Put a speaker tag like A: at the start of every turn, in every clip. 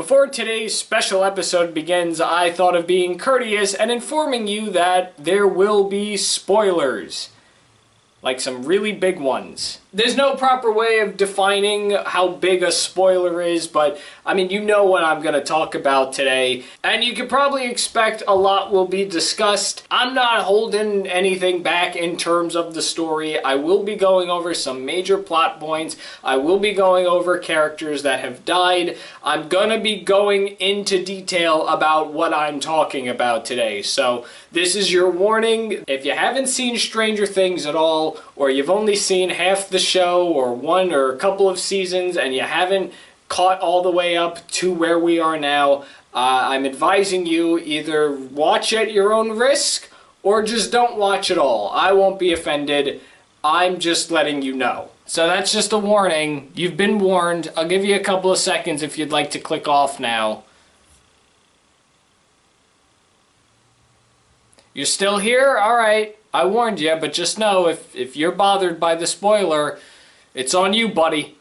A: Before today's special episode begins, I thought of being courteous and informing you that there will be spoilers. Like some really big ones. There's no proper way of defining how big a spoiler is, but I mean, you know what I'm going to talk about today, and you can probably expect a lot will be discussed. I'm not holding anything back in terms of the story. I will be going over some major plot points. I will be going over characters that have died. I'm going to be going into detail about what I'm talking about today. So this is your warning. If you haven't seen Stranger Things at all, or you've only seen half the show or one or a couple of seasons and you haven't caught all the way up to where we are now, I'm advising you either watch at your own risk or just don't watch at all. I won't be offended. I'm just letting you know. So that's just a warning. You've been warned. I'll give you a couple of seconds if you'd like to click off now. You're still here? Alright. I warned you, but just know if you're bothered by the spoiler, it's on you, buddy.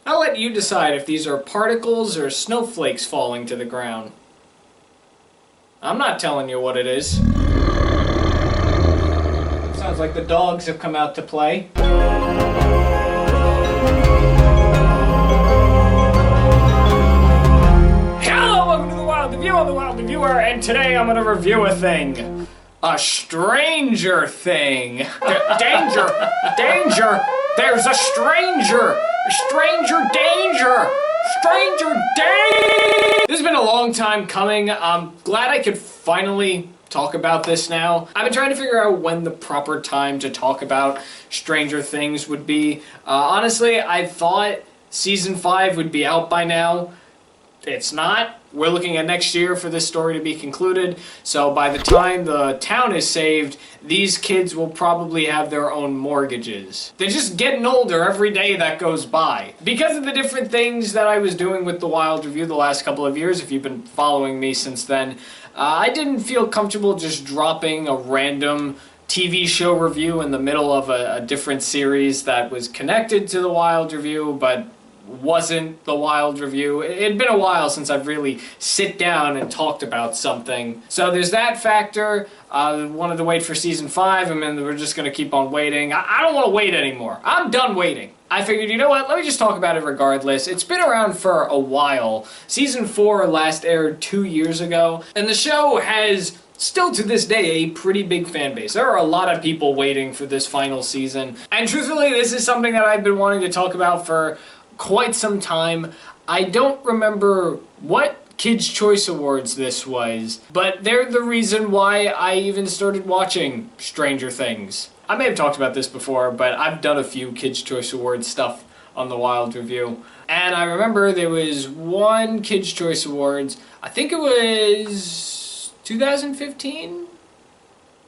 A: I'll let you decide if these are particles or snowflakes falling to the ground. I'm not telling you what it is. Sounds like the dogs have come out to play. Hello, welcome to The Wild Review. I'm The Wild Reviewer, and today I'm going to review a thing. A Stranger Thing. Danger! Danger! There's a stranger! Stranger danger! Stranger danger! This has been a long time coming. I'm glad I could finally talk about this now. I've been trying to figure out when the proper time to talk about Stranger Things would be. Honestly, I thought Season 5 would be out by now. It's not. We're looking at next year for this story to be concluded, so by the time the town is saved, these kids will probably have their own mortgages. They're just getting older every day that goes by. Because of the different things that I was doing with The Wild Review the last couple of years, if you've been following me since then, I didn't feel comfortable just dropping a random TV show review in the middle of a different series that was connected to The Wild Review, but wasn't The Wild Review. It'd been a while since I've really sit down and talked about something. So there's that factor. Wanted to wait for Season 5, and then we're just going to keep on waiting. I don't want to wait anymore. I'm done waiting. I figured, you know what, let me just talk about it regardless. It's been around for a while. Season 4 last aired 2 years ago, and the show has still to this day a pretty big fan base. There are a lot of people waiting for this final season. And truthfully, this is something that I've been wanting to talk about for quite some time. I don't remember what Kids' Choice Awards this was, but they're the reason why I even started watching Stranger Things. I may have talked about this before, but I've done a few Kids' Choice Awards stuff on The Wild Review. And I remember there was one Kids' Choice Awards, I think it was 2015?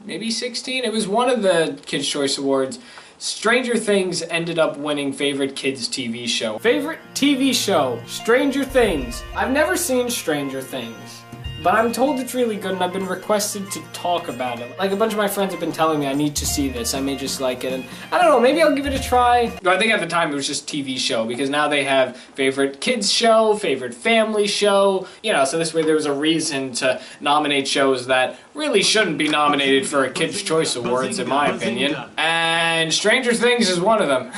A: Maybe 16? It was one of the Kids' Choice Awards. Stranger Things ended up winning Favorite Kids TV Show. Favorite TV Show, Stranger Things. I've never seen Stranger Things, but I'm told it's really good and I've been requested to talk about it. Like, a bunch of my friends have been telling me I need to see this, I may just like it, and I don't know, maybe I'll give it a try. I think at the time it was just TV show, because now they have Favorite Kids Show, Favorite Family Show, you know, so this way there was a reason to nominate shows that really shouldn't be nominated for a Kids' Choice Awards, in my opinion. And Stranger Things is one of them.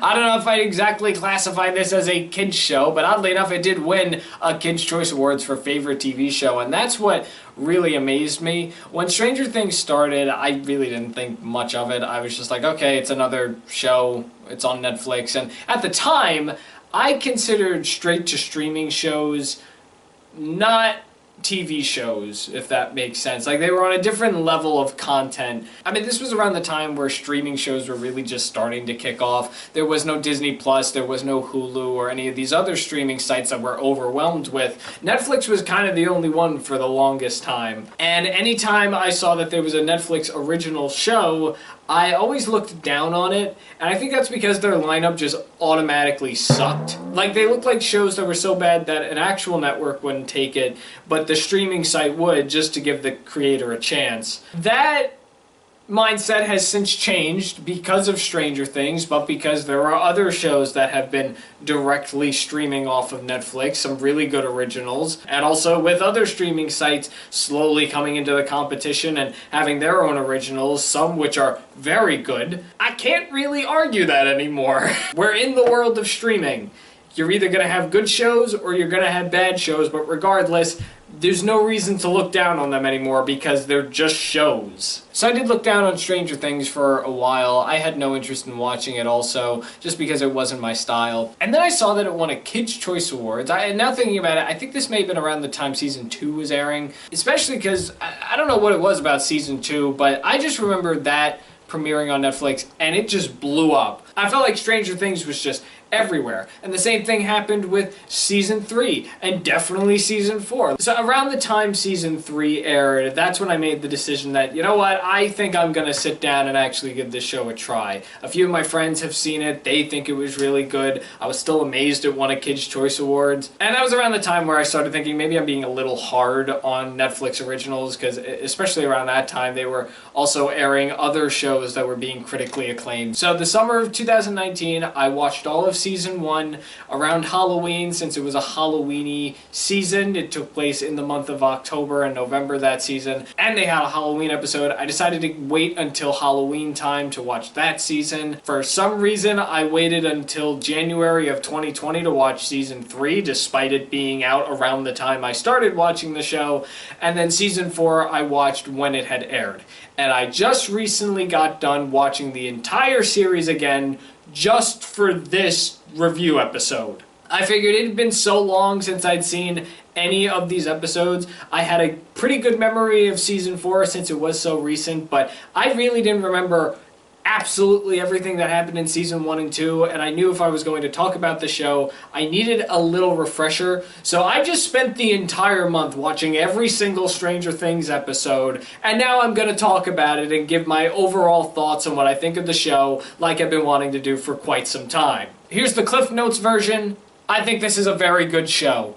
A: I don't know if I'd exactly classify this as a kids show, but oddly enough, it did win a Kids' Choice Awards for Favorite TV Show, and that's what really amazed me. When Stranger Things started, I really didn't think much of it. I was just like, okay, it's another show, it's on Netflix, and at the time, I considered straight-to-streaming shows not TV shows, if that makes sense. Like, they were on a different level of content. I mean, this was around the time where streaming shows were really just starting to kick off. There was no Disney Plus, there was no Hulu, or any of these other streaming sites that we're overwhelmed with. Netflix was kind of the only one for the longest time. And anytime I saw that there was a Netflix original show, I always looked down on it, and I think that's because their lineup just automatically sucked. Like, they looked like shows that were so bad that an actual network wouldn't take it, but the streaming site would, just to give the creator a chance. That mindset has since changed because of Stranger Things, but because there are other shows that have been directly streaming off of Netflix, some really good originals, and also with other streaming sites slowly coming into the competition and having their own originals, some which are very good. I can't really argue that anymore. We're in the world of streaming. You're either going to have good shows or you're going to have bad shows, but regardless, there's no reason to look down on them anymore because they're just shows. So I did look down on Stranger Things for a while. I had no interest in watching it also, just because it wasn't my style. And then I saw that it won a Kids' Choice Awards. Now thinking about it, I think this may have been around the time Season 2 was airing, especially because I don't know what it was about Season 2, but I just remember that premiering on Netflix, and it just blew up. I felt like Stranger Things was just everywhere. And the same thing happened with Season 3, and definitely Season 4. So around the time Season 3 aired, that's when I made the decision that, you know what, I think I'm gonna sit down and actually give this show a try. A few of my friends have seen it, they think it was really good. I was still amazed it won a Kids' Choice Awards. And that was around the time where I started thinking maybe I'm being a little hard on Netflix originals, because especially around that time, they were also airing other shows that were being critically acclaimed. So the summer of 2019, I watched all of Season 1 around Halloween, since it was a Halloween-y season. It took place in the month of October and November that season, and they had a Halloween episode. I decided to wait until Halloween time to watch that season. For some reason, I waited until January of 2020 to watch Season 3, despite it being out around the time I started watching the show, and then Season 4 I watched when it had aired. And I just recently got done watching the entire series again, just for this review episode. I figured it had been so long since I'd seen any of these episodes. I had a pretty good memory of Season 4 since it was so recent, but I really didn't remember absolutely everything that happened in Season 1 and 2, and I knew if I was going to talk about the show, I needed a little refresher, so I just spent the entire month watching every single Stranger Things episode, and now I'm going to talk about it and give my overall thoughts on what I think of the show, like I've been wanting to do for quite some time. Here's the Cliff Notes version. I think this is a very good show.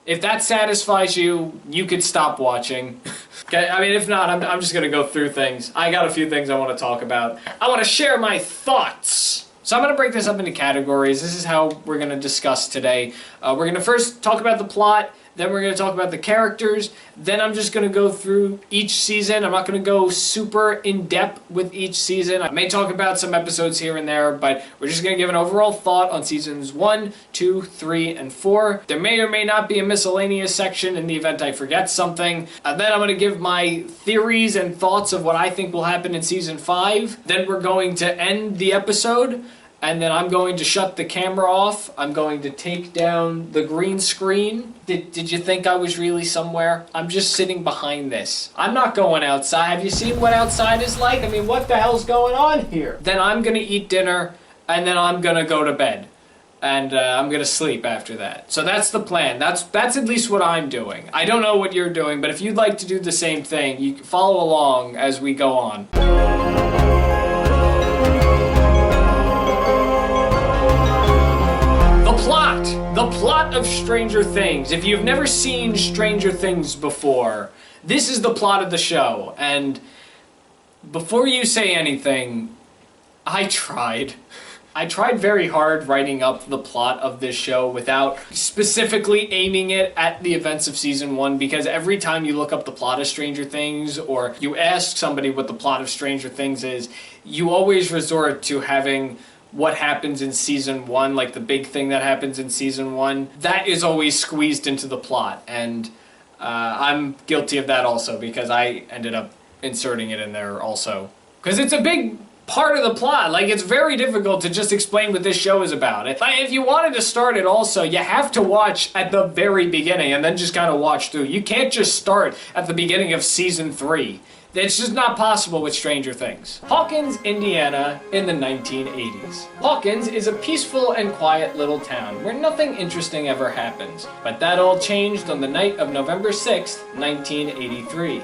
A: If that satisfies you, you could stop watching. Okay, I mean, if not, I'm just gonna go through things. I got a few things I want to talk about. I want to share my thoughts. So I'm gonna break this up into categories. This is how we're gonna discuss today. We're gonna first talk about the plot, then we're gonna talk about the characters, then I'm just gonna go through each season. I'm not gonna go super in-depth with each season. I may talk about some episodes here and there, but we're just gonna give an overall thought on Seasons 1, 2, 3, and 4. There may or may not be a miscellaneous section in the event I forget something. Then I'm gonna give my theories and thoughts of what I think will happen in Season 5. Then we're going to end the episode, and then I'm going to shut the camera off. I'm going to take down the green screen. Did you think I was really somewhere? I'm just sitting behind this. I'm not going outside. Have you seen what outside is like? I mean, what the hell's going on here? Then I'm gonna eat dinner, and then I'm gonna go to bed. And I'm gonna sleep after that. So that's the plan. That's at least what I'm doing. I don't know what you're doing, but if you'd like to do the same thing, you can follow along as we go on. The plot of Stranger Things. If you've never seen Stranger Things before, this is the plot of the show. And before you say anything, I tried. I tried very hard writing up the plot of this show without specifically aiming it at the events of Season 1, because every time you look up the plot of Stranger Things, or you ask somebody what the plot of Stranger Things is, you always resort to having what happens in Season 1, like the big thing that happens in Season 1, that is always squeezed into the plot. And I'm guilty of that also, because I ended up inserting it in there also. Because it's a big part of the plot. Like, it's very difficult to just explain what this show is about. If you wanted to start it also, you have to watch at the very beginning and then just kind of watch through. You can't just start at the beginning of season 3. It's just not possible with Stranger Things. Hawkins, Indiana, in the 1980s. Hawkins is a peaceful and quiet little town where nothing interesting ever happens. But that all changed on the night of November 6th, 1983.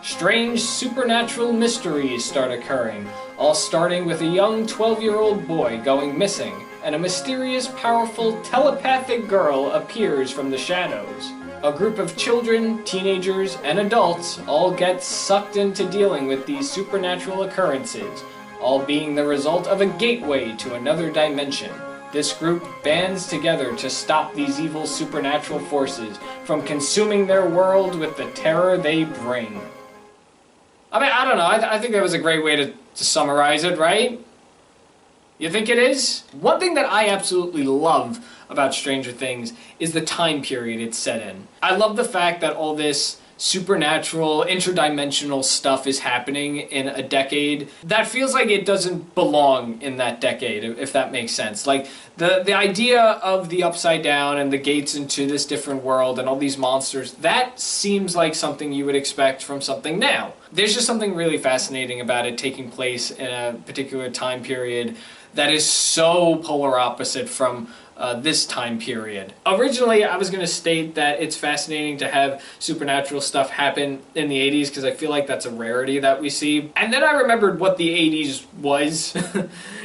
A: Strange supernatural mysteries start occurring, all starting with a young 12-year-old boy going missing, and a mysterious, powerful, telepathic girl appears from the shadows. A group of children, teenagers, and adults all get sucked into dealing with these supernatural occurrences, all being the result of a gateway to another dimension. This group bands together to stop these evil supernatural forces from consuming their world with the terror they bring. I mean, I don't know, I think that was a great way to summarize it, right? You think it is? One thing that I absolutely love about Stranger Things is the time period it's set in. I love the fact that all this supernatural, interdimensional stuff is happening in a decade that feels like it doesn't belong in that decade, if that makes sense. Like, the idea of the Upside Down and the gates into this different world and all these monsters, that seems like something you would expect from something now. There's just something really fascinating about it taking place in a particular time period that is so polar opposite from this time period. Originally, I was going to state that it's fascinating to have supernatural stuff happen in the 80s because I feel like that's a rarity that we see. And then I remembered what the 80s was.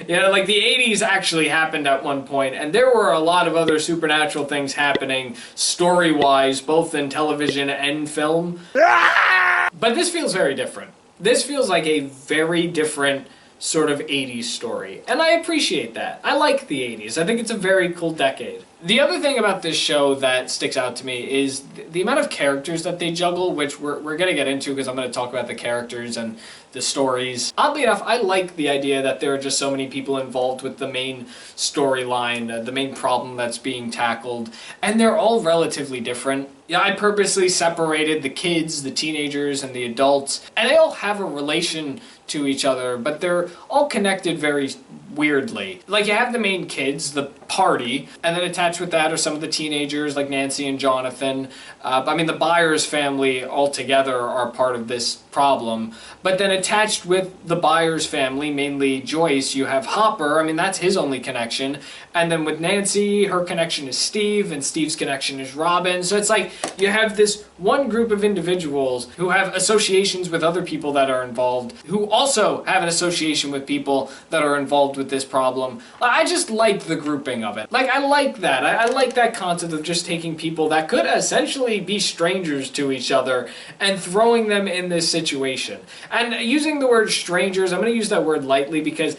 A: You know, like the 80s actually happened at one point, and there were a lot of other supernatural things happening story-wise, both in television and film. But this feels very different. This feels like a very different sort of 80s story, and I appreciate that. I like the 80s. I think it's a very cool decade. The other thing about this show that sticks out to me is the amount of characters that they juggle, which we're going to get into because I'm going to talk about the characters and the stories. Oddly enough, I like the idea that there are just so many people involved with the main storyline, the main problem that's being tackled, and they're all relatively different. Yeah, I purposely separated the kids, the teenagers, and the adults, and they all have a relation to each other, but they're all connected very weirdly. Like, you have the main kids, the party, and then attached with that are some of the teenagers like Nancy and Jonathan. I mean, the Byers family altogether are part of this problem. But then attached with the Byers family, mainly Joyce, you have Hopper. I mean, that's his only connection. And then with Nancy, her connection is Steve, and Steve's connection is Robin. So it's like you have this one group of individuals who have associations with other people that are involved, who also have an association with people that are involved with this problem. I just like the grouping of it. Like, I like that. I like that concept of just taking people that could essentially be strangers to each other and throwing them in this situation. And using the word strangers, I'm going to use that word lightly because,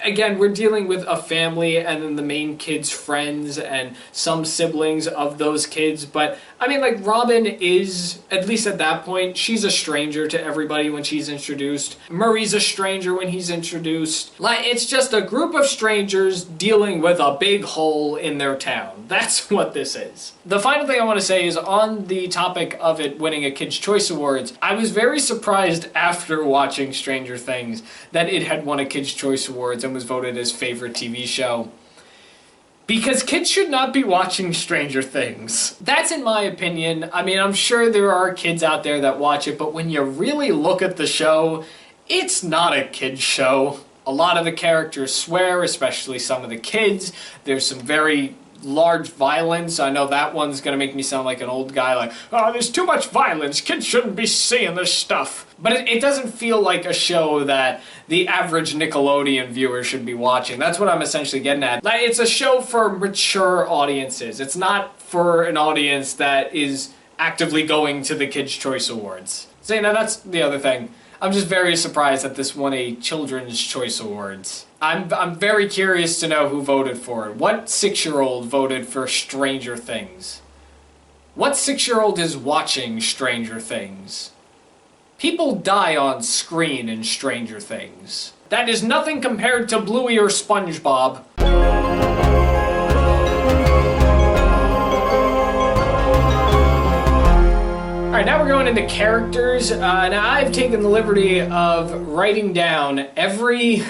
A: again, we're dealing with a family and then the main kid's friends and some siblings of those kids. But, I mean, like, Robin is, at least at that point, she's a stranger to everybody when she's introduced. Murray's a stranger when he's introduced. Like, it's just a group of strangers dealing with a big hole in their town. That's what this is. The final thing I want to say is on the topic of it winning a Kids' Choice Awards, I was very surprised after watching Stranger Things that it had won a Kids' Choice Awards and was voted as favorite TV show. Because kids should not be watching Stranger Things. That's in my opinion. I mean, I'm sure there are kids out there that watch it, but when you really look at the show, it's not a kid's show. A lot of the characters swear, especially some of the kids. There's some very large violence. I know that one's gonna make me sound like an old guy, like, oh, there's too much violence, kids shouldn't be seeing this stuff. But it doesn't feel like a show that the average Nickelodeon viewer should be watching. That's what I'm essentially getting at. Like, it's a show for mature audiences. It's not for an audience that is actively going to the Kids' Choice Awards. So, you know, that's the other thing. I'm just very surprised that this won a Children's Choice Awards. I'm very curious to know who voted for it. What 6-year-old voted for Stranger Things? What 6-year-old is watching Stranger Things? People die on screen in Stranger Things. That is nothing compared to Bluey or SpongeBob. All right, now we're going into characters. Now I've taken the liberty of writing down every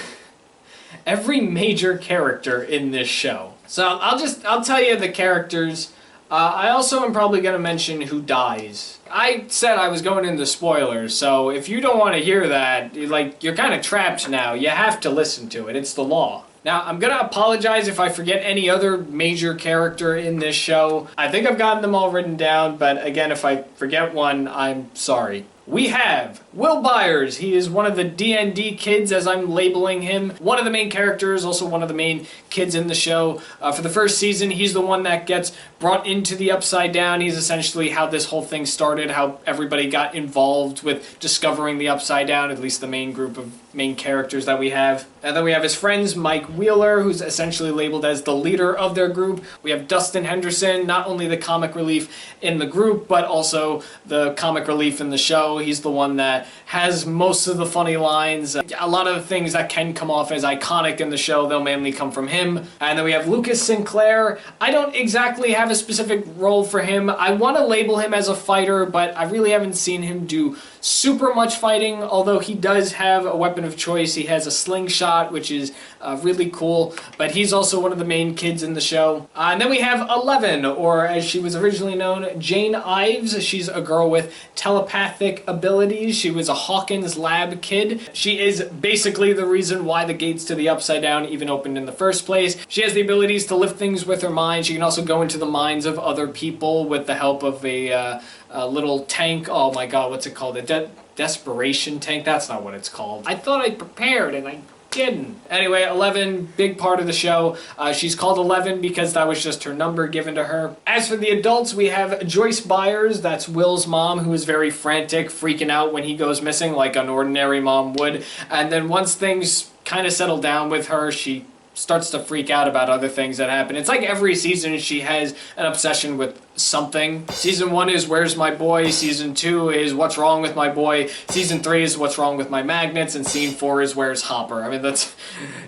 A: major character in this show. So I'll tell you the characters. I also am probably going to mention who dies. I said I was going into spoilers, so if you don't want to hear that, you're kind of trapped now. You have to listen to it. It's the law. Now, I'm going to apologize if I forget any other major character in this show. I think I've gotten them all written down, but again, if I forget one, I'm sorry. We have Will Byers. He is one of the D&D kids, as I'm labeling him. One of the main characters, also one of the main kids in the show. For the first season, he's the one that gets brought into the Upside Down. He's essentially how this whole thing started, how everybody got involved with discovering the Upside Down, at least the main group of main characters that we have. And then we have his friends, Mike Wheeler, who's essentially labeled as the leader of their group. We have Dustin Henderson, not only the comic relief in the group, but also the comic relief in the show. He's the one that has most of the funny lines. A lot of the things that can come off as iconic in the show, they'll mainly come from him. And then we have Lucas Sinclair. I don't exactly have a specific role for him. I want to label him as a fighter, but I really haven't seen him do super much fighting, although he does have a weapon of choice. He has a slingshot, which is really cool, but he's also one of the main kids in the show. And then we have Eleven, or as she was originally known, Jane Ives. She's a girl with telepathic abilities. She was a Hawkins lab kid. She is basically the reason why the gates to the Upside Down even opened in the first place. She has the abilities to lift things with her mind. She can also go into the minds of other people with the help of a little tank. Oh my god, what's it called? A desperation tank? That's not what it's called. I thought I prepared and I didn't. Anyway, 11, big part of the show. She's called 11 because that was just her number given to her. As for the adults, we have Joyce Byers. That's Will's mom, who is very frantic, freaking out when he goes missing like an ordinary mom would. And then once things kind of settle down with her, she starts to freak out about other things that happen. It's like every season she has an obsession with something. Season 1 is Where's My Boy? Season 2 is What's Wrong with My Boy? Season 3 is What's Wrong with My Magnets? And Scene 4 is Where's Hopper? I mean, that's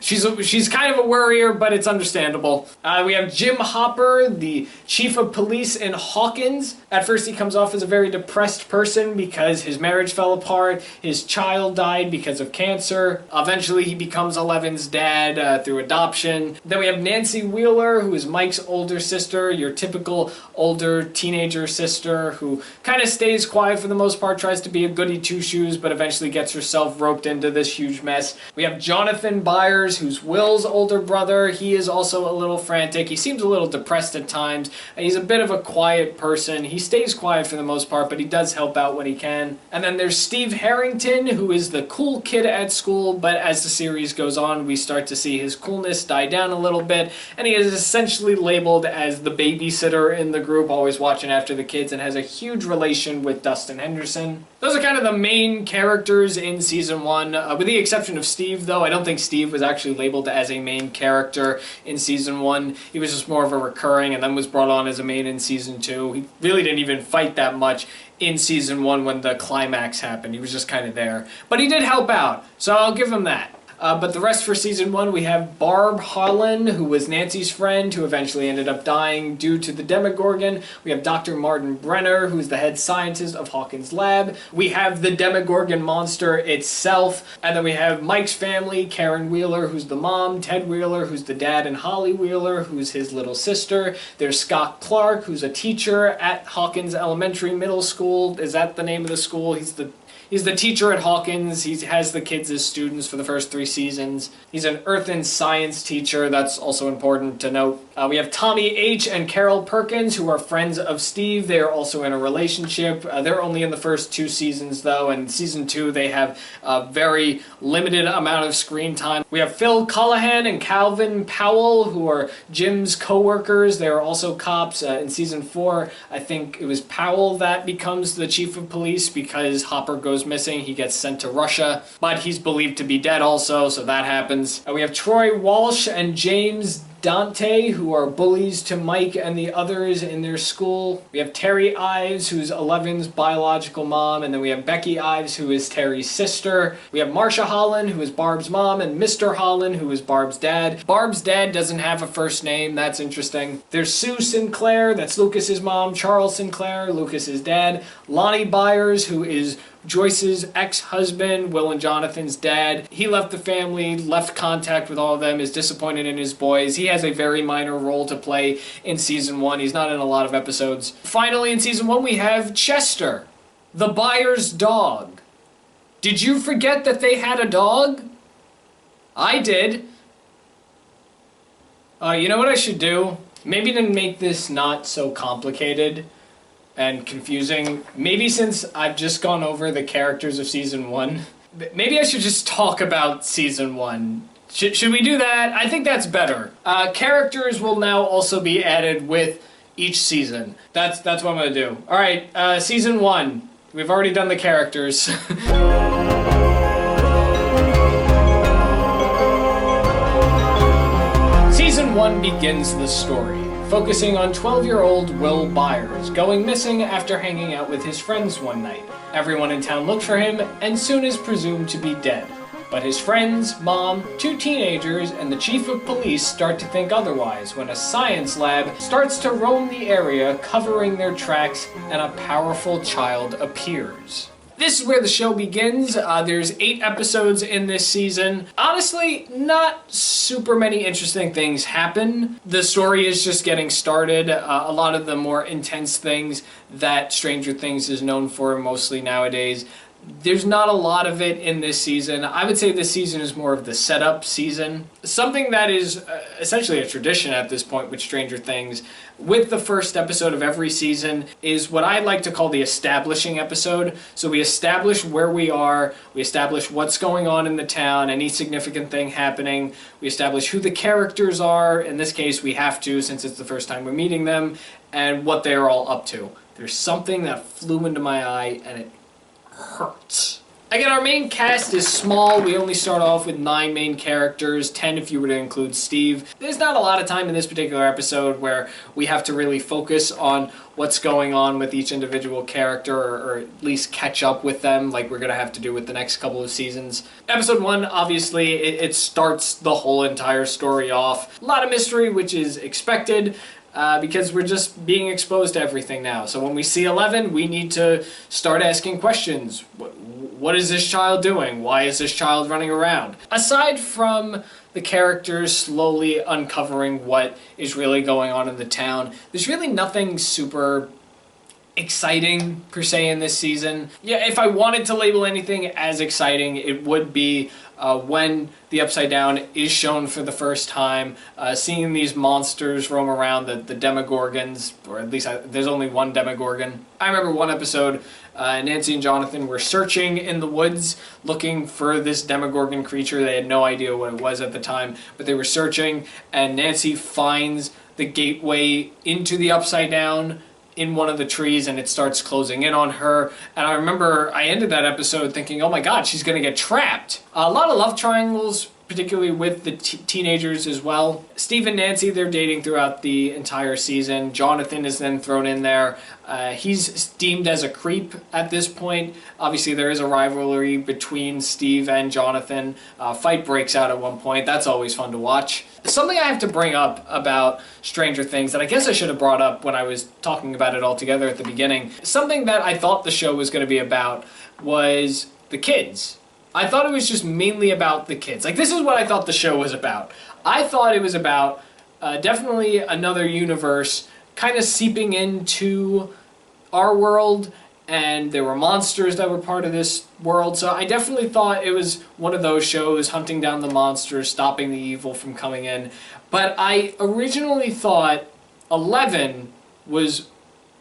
A: she's kind of a worrier, but it's understandable. We have Jim Hopper, the chief of police in Hawkins. At first he comes off as a very depressed person because his marriage fell apart, his child died because of cancer. Eventually he becomes Eleven's dad through adoption. Then we have Nancy Wheeler, who is Mike's older sister, your typical older teenager sister who kind of stays quiet for the most part, tries to be a goody two-shoes, but eventually gets herself roped into this huge mess. We have Jonathan Byers, who's Will's older brother. He is also a little frantic. He seems a little depressed at times. He's a bit of a quiet person. He stays quiet for the most part, but he does help out when he can. And then there's Steve Harrington, who is the cool kid at school, but as the series goes on, we start to see his coolness die down a little bit, and he is essentially labeled as the babysitter in the group, always watching after the kids, and has a huge relation with Dustin Henderson. Those are kind of the main characters in Season 1, with the exception of Steve, though. I don't think Steve was actually labeled as a main character in Season 1. He was just more of a recurring, and then was brought on as a main in Season 2. He really didn't even fight that much in Season 1 when the climax happened. He was just kind of there. But he did help out, so I'll give him that. But the rest for Season 1, we have Barb Holland, who was Nancy's friend, who eventually ended up dying due to the Demogorgon. We have Dr. Martin Brenner, who's the head scientist of Hawkins' lab. We have the Demogorgon monster itself. And then we have Mike's family, Karen Wheeler, who's the mom, Ted Wheeler, who's the dad, and Holly Wheeler, who's his little sister. There's Scott Clark, who's a teacher at Hawkins Elementary Middle School. Is that the name of the school? He's the teacher at Hawkins. He has the kids as students for the first 3 seasons. He's an earth and science teacher. That's also important to note. We have Tommy H. and Carol Perkins, who are friends of Steve. They are also in a relationship. They're only in the first 2 seasons, though, and Season 2 they have a very limited amount of screen time. We have Phil Callahan and Calvin Powell, who are Jim's co-workers. They are also cops. In Season 4, I think it was Powell that becomes the chief of police because Hopper goes missing. He gets sent to Russia, but he's believed to be dead also, so that happens. We have Troy Walsh and James Dante, who are bullies to Mike and the others in their school. We have Terry Ives, who's Eleven's biological mom, and then we have Becky Ives, who is Terry's sister. We have Marsha Holland, who is Barb's mom, and Mr. Holland, who is Barb's dad. Barb's dad doesn't have a first name. That's interesting. There's Sue Sinclair, that's Lucas's mom. Charles Sinclair, Lucas's dad. Lonnie Byers, who is Joyce's ex-husband, Will and Jonathan's dad. He left the family, left contact with all of them, is disappointed in his boys. He has a very minor role to play in season 1. He's not in a lot of episodes. Finally, in season 1, we have Chester, the Byers' dog. Did you forget that they had a dog? I did. You know what I should do? Maybe to make this not so complicated and confusing, maybe since I've just gone over the characters of season 1, maybe I should just talk about season 1. Should we do that? I think that's better. Characters will now also be added with each season. That's what I'm gonna do. All right, season 1. We've already done the characters. Season 1 begins the story, focusing on 12-year-old Will Byers going missing after hanging out with his friends one night. Everyone in town looked for him and soon is presumed to be dead. But his friends, mom, 2 teenagers, and the chief of police start to think otherwise when a science lab starts to roam the area, covering their tracks, and a powerful child appears. This is where the show begins. There's 8 episodes in this season. Honestly, not super many interesting things happen. The story is just getting started. A lot of the more intense things that Stranger Things is known for mostly nowadays, there's not a lot of it in this season. I would say this season is more of the setup season. Something that is essentially a tradition at this point with Stranger Things, with the first episode of every season, is what I like to call the establishing episode. So we establish where we are, we establish what's going on in the town, any significant thing happening, we establish who the characters are. In this case, we have to, since it's the first time we're meeting them, and what they're all up to. There's something that flew into my eye, and it hurts. Again, our main cast is small. We only start off with 9 main characters, 10 if you were to include Steve. There's not a lot of time in this particular episode where we have to really focus on what's going on with each individual character, or at least catch up with them like we're going to have to do with the next couple of seasons. Episode 1, obviously, it starts the whole entire story off. A lot of mystery, which is expected. Because we're just being exposed to everything now. So when we see 11, we need to start asking questions. What is this child doing? Why is this child running around? Aside from the characters slowly uncovering what is really going on in the town, there's really nothing super exciting per se in this season. Yeah, if I wanted to label anything as exciting, it would be when the Upside Down is shown for the first time, seeing these monsters roam around, the Demogorgons, or at least there's only one Demogorgon. I remember one episode, Nancy and Jonathan were searching in the woods looking for this Demogorgon creature. They had no idea what it was at the time, but they were searching, and Nancy finds the gateway into the Upside Down in one of the trees, and it starts closing in on her. And I remember I ended that episode thinking, oh my god, she's gonna get trapped. A lot of love triangles, particularly with the teenagers as well. Steve and Nancy, they're dating throughout the entire season. Jonathan is then thrown in there. He's deemed as a creep at this point. Obviously, there is a rivalry between Steve and Jonathan. Fight breaks out at one point. That's always fun to watch. Something I have to bring up about Stranger Things that I guess I should have brought up when I was talking about it all together at the beginning. Something that I thought the show was going to be about was the kids. I thought it was just mainly about the kids. Like, this is what I thought the show was about. I thought it was about definitely another universe kind of seeping into our world, and there were monsters that were part of this world. So I definitely thought it was one of those shows, hunting down the monsters, stopping the evil from coming in. But I originally thought 11 was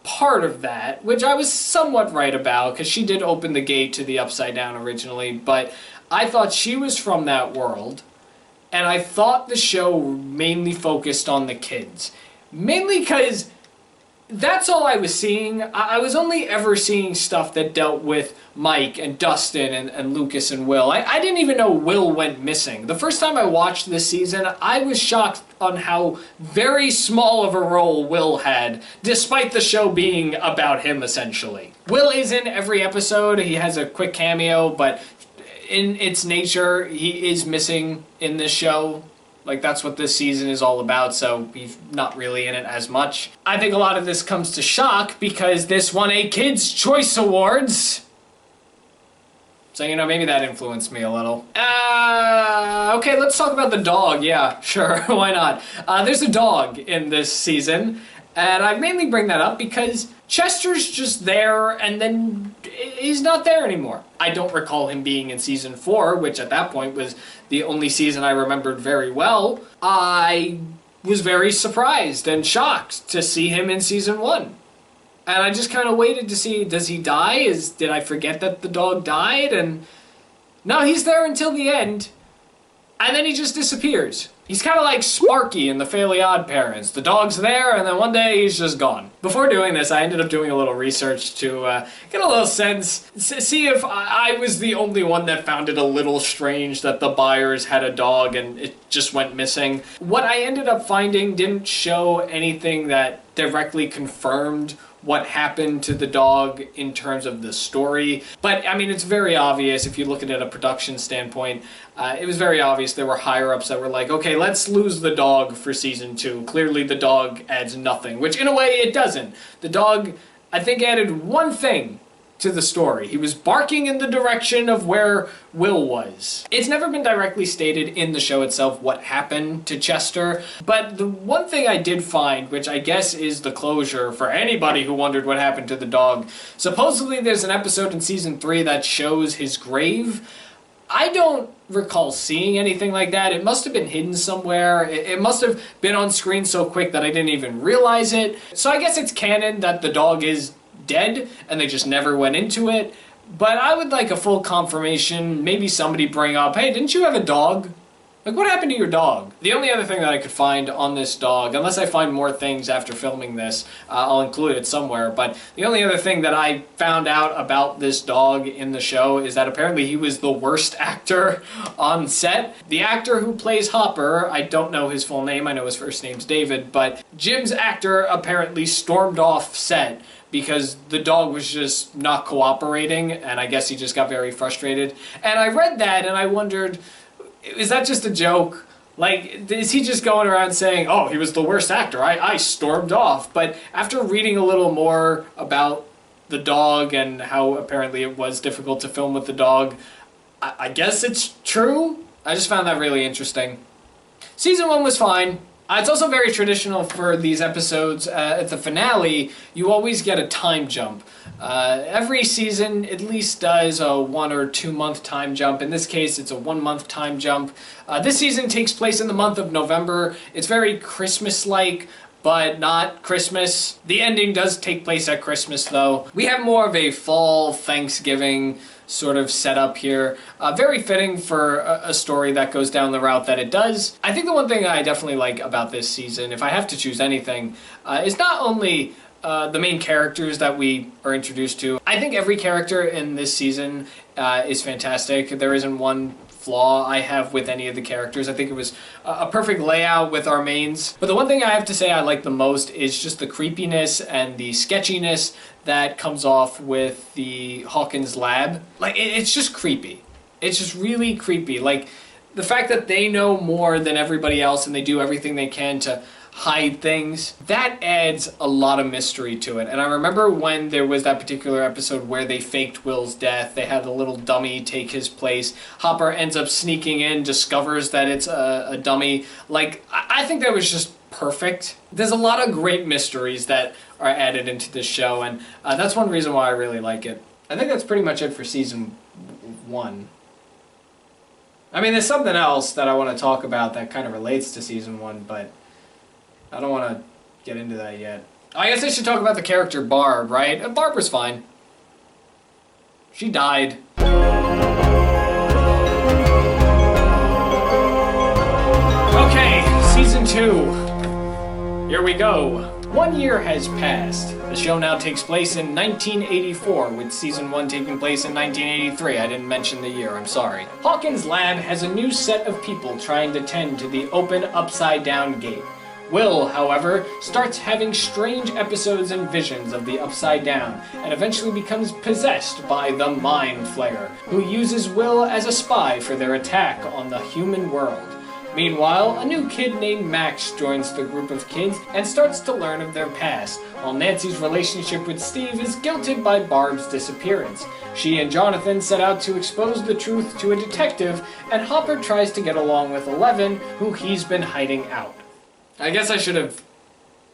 A: part of that, which I was somewhat right about, because she did open the gate to the Upside Down originally, but I thought she was from that world, and I thought the show mainly focused on the kids. Mainly because that's all I was seeing. I was only ever seeing stuff that dealt with Mike and Dustin and Lucas and Will. I didn't even know Will went missing. The first time I watched this season, I was shocked on how very small of a role Will had, despite the show being about him, essentially. Will is in every episode. He has a quick cameo, but in its nature, he is missing in this show. Like, that's what this season is all about, so he's not really in it as much. I think a lot of this comes to shock because this won a Kids' Choice Awards. So, you know, maybe that influenced me a little. Okay, let's talk about the dog. Yeah, sure, why not? There's a dog in this season, and I mainly bring that up because Chester's just there, and then he's not there anymore. I don't recall him being in season 4, which at that point was the only season I remembered very well. I was very surprised and shocked to see him in season 1. And I just kind of waited to see, does he die? Did I forget that the dog died? And no, he's there until the end. And then he just disappears. He's kind of like Sparky in the Fairly Odd Parents. The dog's there, and then one day he's just gone. Before doing this, I ended up doing a little research to get a little sense, see if I was the only one that found it a little strange that the Byers had a dog and it just went missing. What I ended up finding didn't show anything that directly confirmed what happened to the dog in terms of the story. But, I mean, it's very obvious if you look at it at a production standpoint. It was very obvious there were higher-ups that were like, okay, let's lose the dog for season 2. Clearly the dog adds nothing, which in a way it doesn't. The dog, I think, added one thing to the story. He was barking in the direction of where Will was. It's never been directly stated in the show itself what happened to Chester, but the one thing I did find, which I guess is the closure for anybody who wondered what happened to the dog, supposedly there's an episode in season 3 that shows his grave. I don't recall seeing anything like that. It must have been hidden somewhere. It must have been on screen so quick that I didn't even realize it. So I guess it's canon that the dog is dead and they just never went into it. But I would like a full confirmation. Maybe somebody bring up, hey, didn't you have a dog? Like, what happened to your dog? The only other thing that I could find on this dog, unless I find more things after filming this, I'll include it somewhere, but the only other thing that I found out about this dog in the show is that apparently he was the worst actor on set. The actor who plays Hopper, I don't know his full name, I know his first name's David, but Jim's actor apparently stormed off set because the dog was just not cooperating, and I guess he just got very frustrated. And I read that and I wondered, is that just a joke? Like, is he just going around saying, oh, he was the worst actor, I stormed off? But after reading a little more about the dog and how apparently it was difficult to film with the dog, I guess it's true. I just found that really interesting. Season 1 was fine. It's also very traditional for these episodes. At the finale, you always get a time jump. Every season at least does a 1 or 2 month time jump. In this case, it's a 1 month time jump. This season takes place in the month of November. It's very Christmas-like, but not Christmas. The ending does take place at Christmas, though. We have more of a fall Thanksgiving sort of setup here. Very fitting for a story that goes down the route that it does. I think the one thing I definitely like about this season, if I have to choose anything, is not only the main characters that we are introduced to. I think every character in this season is fantastic. There isn't one flaw I have with any of the characters. I think it was a perfect layout with our mains. But the one thing I have to say I like the most is just the creepiness and the sketchiness that comes off with the Hawkins lab. Like, it's just creepy. It's just really creepy. Like, the fact that they know more than everybody else and they do everything they can to hide things, that adds a lot of mystery to it. And I remember when there was that particular episode where they faked Will's death, they had a little dummy take his place. Hopper ends up sneaking in, discovers that it's a dummy. Like, I think that was just perfect. There's a lot of great mysteries that are added into this show, and that's one reason why I really like it. I think that's pretty much it for season 1. I mean, there's something else that I want to talk about that kind of relates to season 1, but I don't want to get into that yet. I guess I should talk about the character Barb, right? Barb was fine. She died. Okay, season 2. Here we go. 1 year has passed. The show now takes place in 1984, with season 1 taking place in 1983. I didn't mention the year, I'm sorry. Hawkins' lab has a new set of people trying to tend to the open upside-down gate. Will, however, starts having strange episodes and visions of the Upside Down, and eventually becomes possessed by the Mind Flayer, who uses Will as a spy for their attack on the human world. Meanwhile, a new kid named Max joins the group of kids and starts to learn of their past, while Nancy's relationship with Steve is guilted by Barb's disappearance. She and Jonathan set out to expose the truth to a detective, and Hopper tries to get along with Eleven, who he's been hiding out. I guess I should have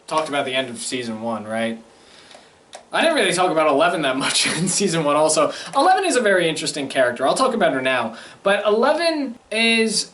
A: talked about the end of season 1, right? I didn't really talk about Eleven that much in season 1 also. Eleven is a very interesting character. I'll talk about her now. But Eleven is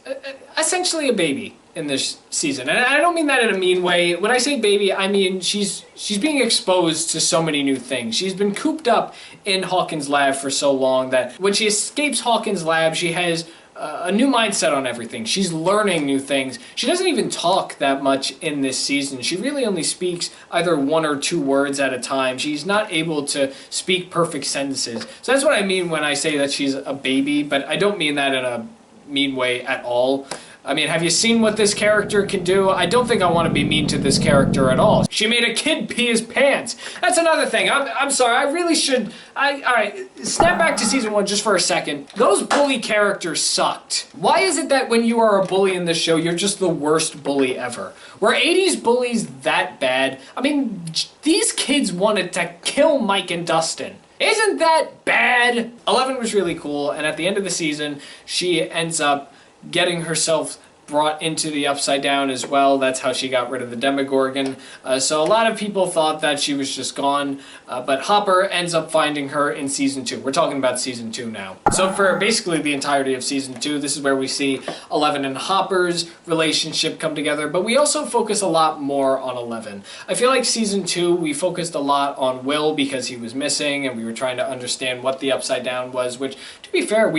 A: essentially a baby in this season. And I don't mean that in a mean way. When I say baby, I mean she's being exposed to so many new things. She's been cooped up in Hawkins' lab for so long that when she escapes Hawkins' lab, she has a new mindset on everything. She's learning new things. She doesn't even talk that much in this season. She really only speaks either 1 or 2 words at a time. She's not able to speak perfect sentences. So that's what I mean when I say that she's a baby, but I don't mean that in a mean way at all. I mean, have you seen what this character can do? I don't think I want to be mean to this character at all. She made a kid pee his pants. That's another thing. I'm sorry, I really should... Alright, snap back to season 1 just for a second. Those bully characters sucked. Why is it that when you are a bully in this show, you're just the worst bully ever? Were 80s bullies that bad? I mean, these kids wanted to kill Mike and Dustin. Isn't that bad? Eleven was really cool, and at the end of the season, she ends up getting herself brought into the Upside Down as well. That's how she got rid of the Demogorgon. So a lot of people thought that she was just gone, but Hopper ends up finding her in season 2. We're talking about season 2 now. So for basically the entirety of season 2, this is where we see Eleven and Hopper's relationship come together, but we also focus a lot more on Eleven. I feel like season 2, we focused a lot on Will because he was missing, and we were trying to understand what the Upside Down was, which, to be fair,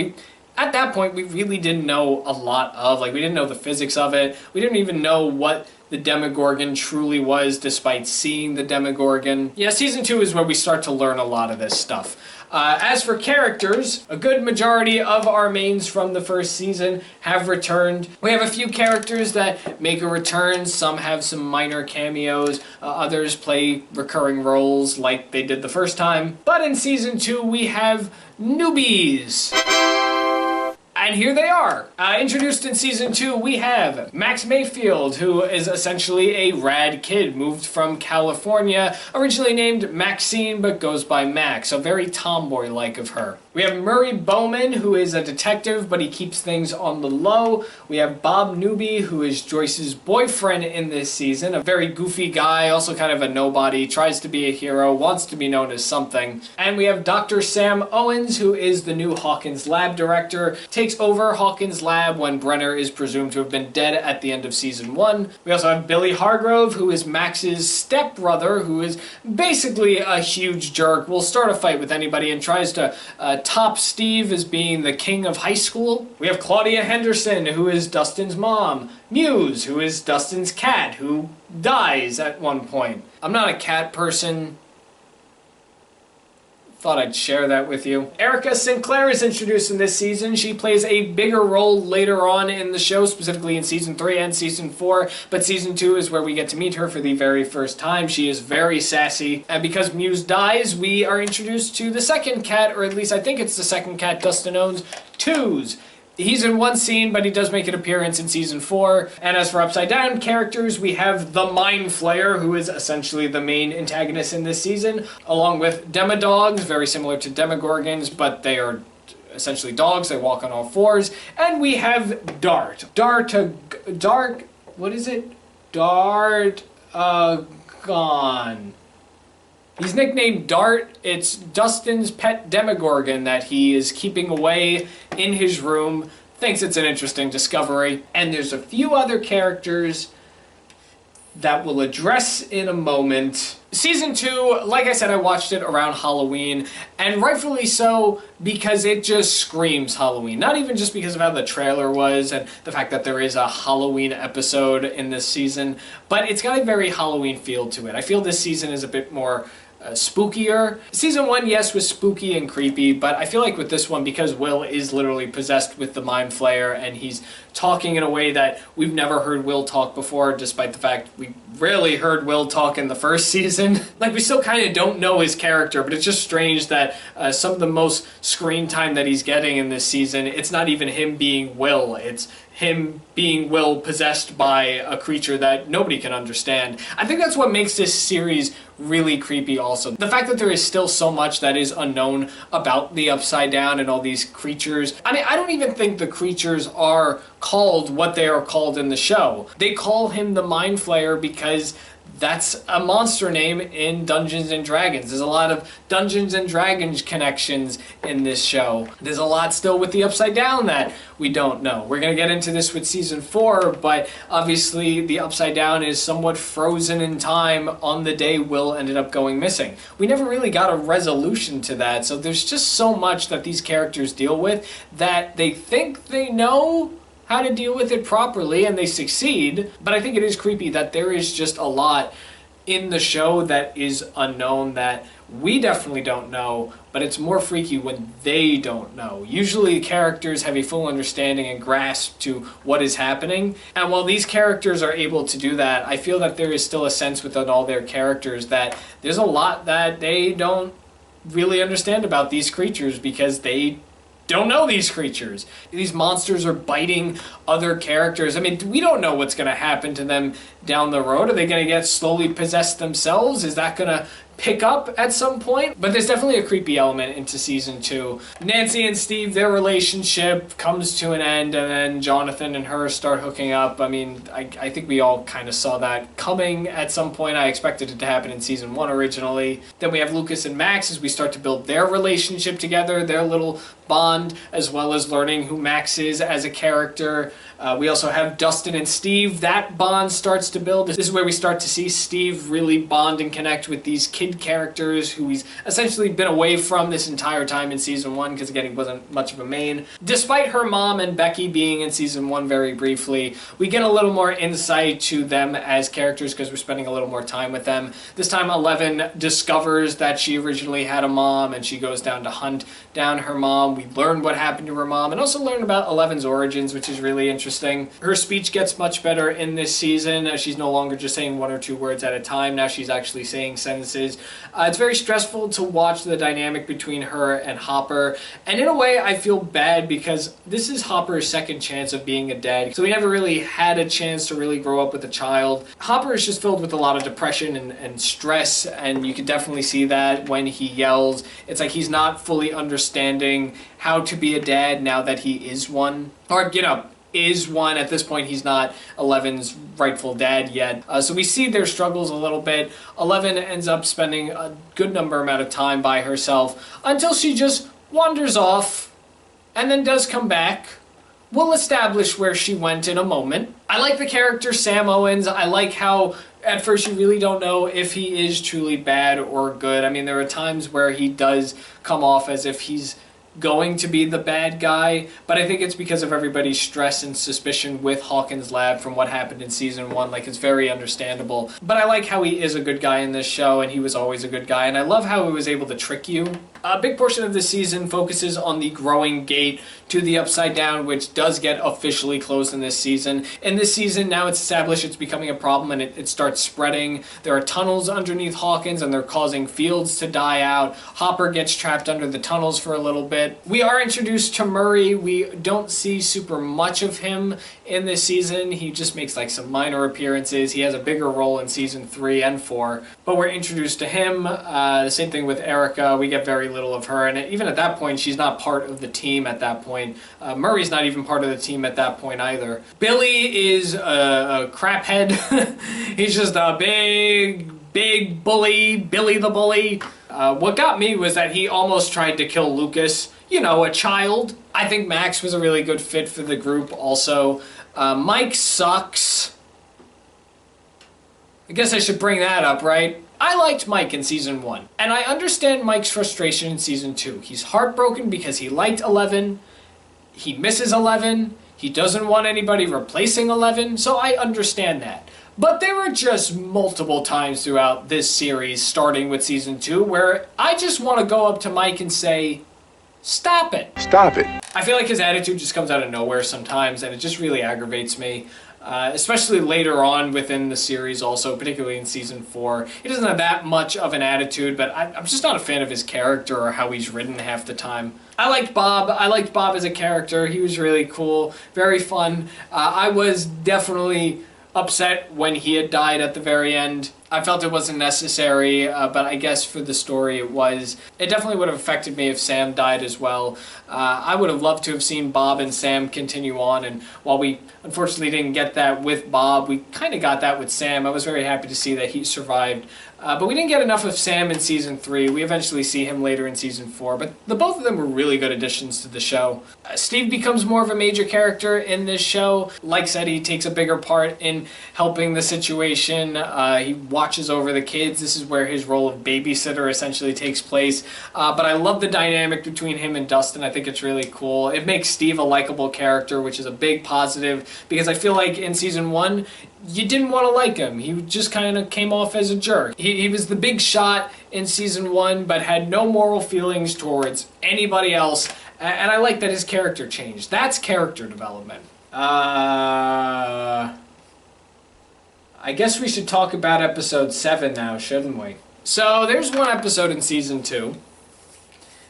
A: at that point, we really didn't know a lot of. Like, we didn't know the physics of it. We didn't even know what the Demogorgon truly was, despite seeing the Demogorgon. Yeah, season 2 is where we start to learn a lot of this stuff. As for characters, a good majority of our mains from the first season have returned. We have a few characters that make a return. Some have some minor cameos. Others play recurring roles like they did the first time. But in season 2, we have newbies. And here they are. Introduced in season 2, we have Max Mayfield, who is essentially a rad kid, moved from California, originally named Maxine, but goes by Max, so very tomboy-like of her. We have Murray Bowman, who is a detective, but he keeps things on the low. We have Bob Newby, who is Joyce's boyfriend in this season, a very goofy guy, also kind of a nobody, tries to be a hero, wants to be known as something. And we have Dr. Sam Owens, who is the new Hawkins lab director, takes over Hawkins lab when Brenner is presumed to have been dead at the end of season 1. We also have Billy Hargrove, who is Max's stepbrother, who is basically a huge jerk, will start a fight with anybody and tries to top Steve as being the king of high school. We have Claudia Henderson, who is Dustin's mom. Muse, who is Dustin's cat, who dies at one point. I'm not a cat person. Thought I'd share that with you. Erica Sinclair is introduced in this season. She plays a bigger role later on in the show, specifically in season 3 and season 4, but season 2 is where we get to meet her for the very first time. She is very sassy, and because Muse dies, we are introduced to the second cat, or at least I think it's the second cat Dustin owns, Twos. He's in one scene, but he does make an appearance in season 4. And as for Upside Down characters, we have the Mind Flayer, who is essentially the main antagonist in this season, along with Demodogs, very similar to Demogorgons, but they are essentially dogs. They walk on all fours. And we have Dart. What is it? Gone. He's nicknamed Dart. It's Dustin's pet Demogorgon that he is keeping away in his room. Thinks it's an interesting discovery. And there's a few other characters that we'll address in a moment. Season 2, like I said, I watched it around Halloween, and rightfully so, because it just screams Halloween. Not even just because of how the trailer was and the fact that there is a Halloween episode in this season, but it's got a very Halloween feel to it. I feel this season is a bit more spookier. Season 1, yes, was spooky and creepy, but I feel like with this one, because Will is literally possessed with the Mind Flayer and he's talking in a way that we've never heard Will talk before, despite the fact we rarely heard Will talk in the first season. Like, we still kind of don't know his character, but it's just strange that some of the most screen time that he's getting in this season, it's not even him being Will, it's him being Will possessed by a creature that nobody can understand. I think that's what makes this series really creepy also. The fact that there is still so much that is unknown about the Upside Down and all these creatures. I mean, I don't even think the creatures are called what they are called in the show. They call him the Mind Flayer because that's a monster name in Dungeons and Dragons. There's a lot of Dungeons and Dragons connections in this show. There's a lot still with the Upside Down that we don't know. We're going to get into this with season 4, but obviously the Upside Down is somewhat frozen in time on the day Will ended up going missing. We never really got a resolution to that, so there's just so much that these characters deal with that they think they know how to deal with it properly, and they succeed, but I think it is creepy that there is just a lot in the show that is unknown that we definitely don't know, but it's more freaky when they don't know. Usually characters have a full understanding and grasp to what is happening, and while these characters are able to do that, I feel that there is still a sense within all their characters that there's a lot that they don't really understand about these creatures because they don't know these creatures. These monsters are biting other characters. I mean, we don't know what's going to happen to them down the road. Are they going to get slowly possessed themselves? Is that going to pick up at some point? But there's definitely a creepy element into season 2. Nancy and Steve, their relationship comes to an end, and then Jonathan and her start hooking up. I mean, I think we all kind of saw that coming at some point. I expected it to happen in season 1 originally. Then we have Lucas and Max as we start to build their relationship together, their little bond, as well as learning who Max is as a character. We also have Dustin and Steve. That bond starts to build. This is where we start to see Steve really bond and connect with these kid characters who he's essentially been away from this entire time in season 1 because, again, he wasn't much of a main. Despite her mom and Becky being in season 1 very briefly, we get a little more insight to them as characters because we're spending a little more time with them. This time, Eleven discovers that she originally had a mom and she goes down to hunt down her mom. We learn what happened to her mom and also learn about Eleven's origins, which is really interesting. Her speech gets much better in this season. She's no longer just saying 1 or 2 words at a time. Now she's actually saying sentences. It's very stressful to watch the dynamic between her and Hopper. And in a way, I feel bad because this is Hopper's second chance of being a dad. So he never really had a chance to really grow up with a child. Hopper is just filled with a lot of depression and stress, and you can definitely see that when he yells. It's like he's not fully understanding how to be a dad now that he is one. Or, is one. At this point, he's not Eleven's rightful dad yet. So we see their struggles a little bit. Eleven ends up spending a good amount of time by herself until she just wanders off and then does come back. We'll establish where she went in a moment. I like the character Sam Owens. I like how at first you really don't know if he is truly bad or good. I mean, there are times where he does come off as if he's going to be the bad guy, but I think it's because of everybody's stress and suspicion with Hawkins' lab from what happened in season 1. Like, it's very understandable. But I like how he is a good guy in this show, and he was always a good guy, and I love how he was able to trick you. A big portion of this season focuses on the growing gate to the Upside Down, which does get officially closed in this season. In this season, now it's established it's becoming a problem, and it starts spreading. There are tunnels underneath Hawkins, and they're causing fields to die out. Hopper gets trapped under the tunnels for a little bit. We are introduced to Murray. We don't see super much of him in this season. He just makes like some minor appearances. He has a bigger role in season 3 and 4, but we're introduced to him. The same thing with Erica. We get very little of her, and even at that point, she's not part of the team at that point. Murray's not even part of the team at that point either. Billy is a craphead. He's just a big bully, Billy the bully. What got me was that he almost tried to kill Lucas, a child. I think Max was a really good fit for the group also. Mike sucks. I guess I should bring that up, right? I liked Mike in season 1, and I understand Mike's frustration in season 2. He's heartbroken because he liked 11, he misses 11, he doesn't want anybody replacing 11, so I understand that. But there were just multiple times throughout this series, starting with season 2, where I just want to go up to Mike and say, stop it.
B: Stop it.
A: I feel like his attitude just comes out of nowhere sometimes, and it just really aggravates me. Especially later on within the series also, particularly in season 4. He doesn't have that much of an attitude, but I'm just not a fan of his character or how he's written half the time. I liked Bob. I liked Bob as a character. He was really cool, very fun. I was definitely upset when he had died at the very end. I felt it wasn't necessary, but I guess for the story it was. It definitely would have affected me if Sam died as well. I would have loved to have seen Bob and Sam continue on, and while we unfortunately didn't get that with Bob, we kind of got that with Sam. I was very happy to see that he survived. But we didn't get enough of Sam in season 3. We eventually see him later in season 4, but the both of them were really good additions to the show. Steve becomes more of a major character in this show. Like I said, he takes a bigger part in helping the situation. He watches over the kids. This is where his role of babysitter essentially takes place. But I love the dynamic between him and Dustin. I think it's really cool. It makes Steve a likable character, which is a big positive, because I feel like in season 1, you didn't want to like him. He just kind of came off as a jerk. He was the big shot in season 1, but had no moral feelings towards anybody else. And I like that his character changed. That's character development. I guess we should talk about episode 7 now, shouldn't we? So there's one episode in season 2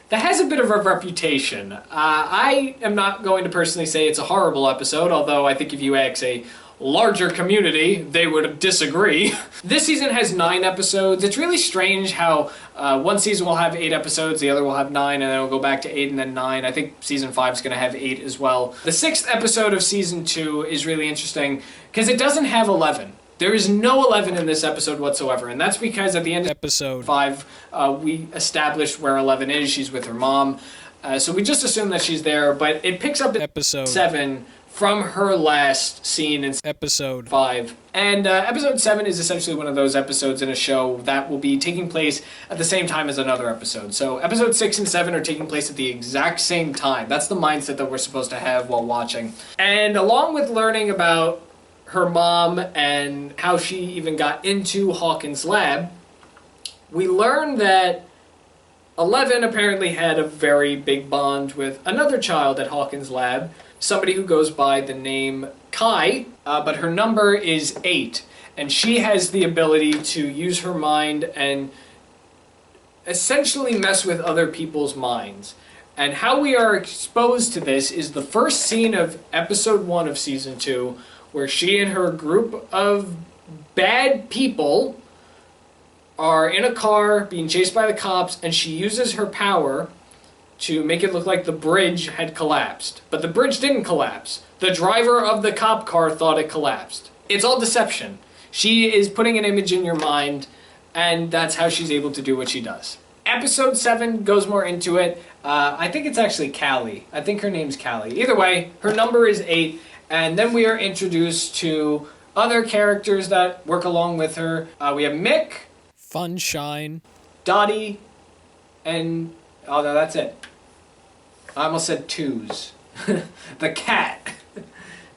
A: that has a bit of a reputation. I am not going to personally say it's a horrible episode, although I think if you ask a larger community, they would disagree. This season has 9 episodes. It's really strange how one season will have 8 episodes, the other will have 9, and then it'll go back to 8 and then 9. I think season 5 is going to have 8 as well. The 6th episode of season 2 is really interesting because it doesn't have 11. There is no 11 in this episode whatsoever, and that's because at the end of episode 5, we established where 11 is. She's with her mom. So we just assume that she's there, but it picks up episode 7 from her last scene in episode 5. And episode 7 is essentially one of those episodes in a show that will be taking place at the same time as another episode. So episode 6 and 7 are taking place at the exact same time. That's the mindset that we're supposed to have while watching. And along with learning about her mom and how she even got into Hawkins' lab, we learn that 11 apparently had a very big bond with another child at Hawkins' lab, somebody who goes by the name Kai, but her number is 8, and she has the ability to use her mind and essentially mess with other people's minds. And how we are exposed to this is the first scene of episode 1 of season 2, where she and her group of bad people are in a car being chased by the cops, and she uses her power to make it look like the bridge had collapsed. But the bridge didn't collapse. The driver of the cop car thought it collapsed. It's all deception. She is putting an image in your mind, and that's how she's able to do what she does. Episode 7 goes more into it. I think it's actually Callie. I think her name's Callie. Either way, her number is 8, and then we are introduced to other characters that work along with her. We have Mick, Funshine, Dottie, and oh no, that's it. I almost said twos. The cat.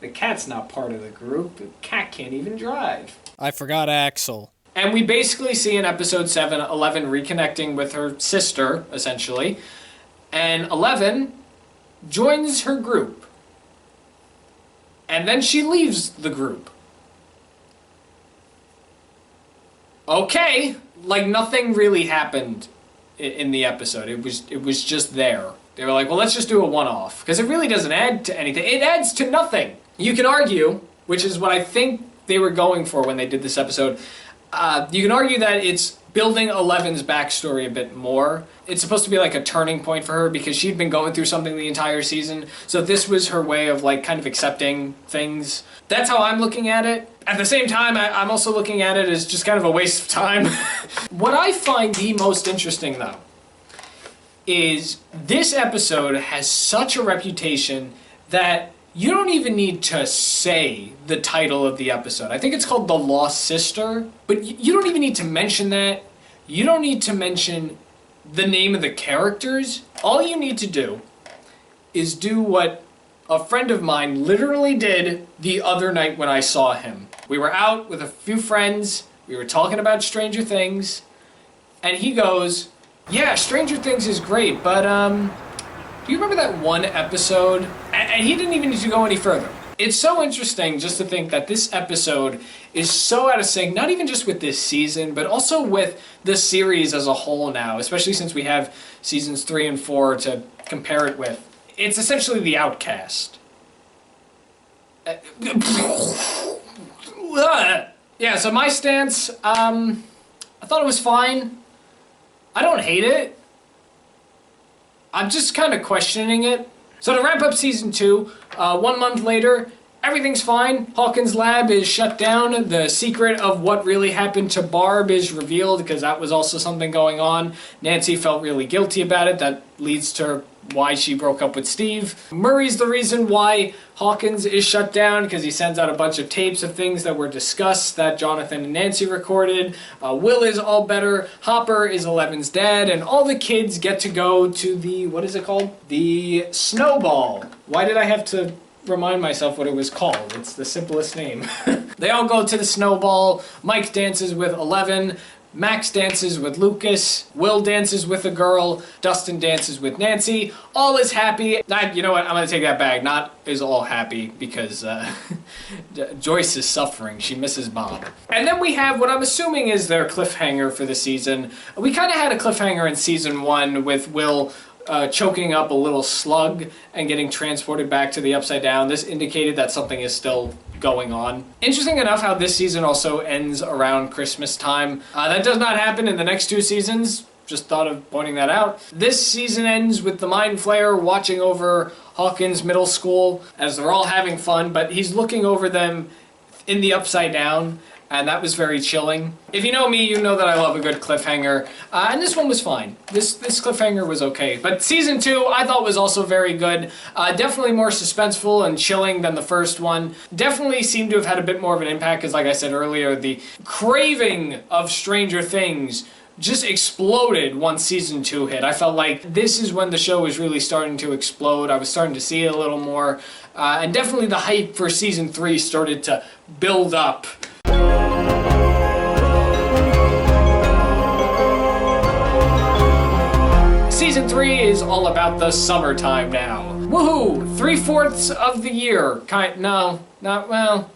A: The cat's not part of the group. The cat can't even drive.
C: I forgot Axel.
A: And we basically see in episode 7, 11 reconnecting with her sister, essentially. And 11 joins her group. And then she leaves the group. Okay, like nothing really happened in the episode. It was just there. They were like, well, let's just do a one-off. Because it really doesn't add to anything. It adds to nothing. You can argue, which is what I think they were going for when they did this episode, you can argue that it's building Eleven's backstory a bit more. It's supposed to be like a turning point for her because she'd been going through something the entire season. So this was her way of like kind of accepting things. That's how I'm looking at it. At the same time, I'm also looking at it as just kind of a waste of time. What I find the most interesting though is this episode has such a reputation that you don't even need to say the title of the episode. I think it's called The Lost Sister, but you don't even need to mention that. You don't need to mention the name of the characters. All you need to do is do what a friend of mine literally did the other night when I saw him. We were out with a few friends, we were talking about Stranger Things, and he goes, yeah, Stranger Things is great, but do you remember that one episode? And he didn't even need to go any further. It's so interesting just to think that this episode is so out of sync, not even just with this season, but also with the series as a whole now, especially since we have seasons 3 and 4 to compare it with. It's essentially The Outcast. Yeah, so my stance, I thought it was fine. I don't hate it. I'm just kind of questioning it. So to wrap up season 2, 1 month later, everything's fine. Hawkins' lab is shut down. The secret of what really happened to Barb is revealed because that was also something going on. Nancy felt really guilty about it. That leads to why she broke up with Steve. Murray's the reason why Hawkins is shut down because he sends out a bunch of tapes of things that were discussed that Jonathan and Nancy recorded. Will is all better. Hopper is Eleven's dad, and all the kids get to go to the, what is it called? The Snowball. Why did I have to remind myself what it was called? It's the simplest name. They all go to the Snowball. Mike dances with 11. Max dances with Lucas, Will dances with a girl, Dustin dances with Nancy. All is happy. You know what, I'm gonna take that back. Not is all happy because Joyce is suffering. She misses Bob. And then we have what I'm assuming is their cliffhanger for the season. We kind of had a cliffhanger in season 1 with Will choking up a little slug and getting transported back to the Upside Down. This indicated that something is still going on. Interesting enough how this season also ends around Christmas time. That does not happen in the next 2 seasons. Just thought of pointing that out. This season ends with the Mind Flayer watching over Hawkins Middle School as they're all having fun, but he's looking over them in the Upside Down. And that was very chilling. If you know me, you know that I love a good cliffhanger. And this one was fine. This cliffhanger was okay. But season 2, I thought was also very good. Definitely more suspenseful and chilling than the first one. Definitely seemed to have had a bit more of an impact, because like I said earlier, the craving of Stranger Things just exploded once season 2 hit. I felt like this is when the show was really starting to explode. I was starting to see it a little more. And definitely the hype for season 3 started to build up. Season 3 is all about the summertime now. Woohoo! 3/4 of the year. No, not, well,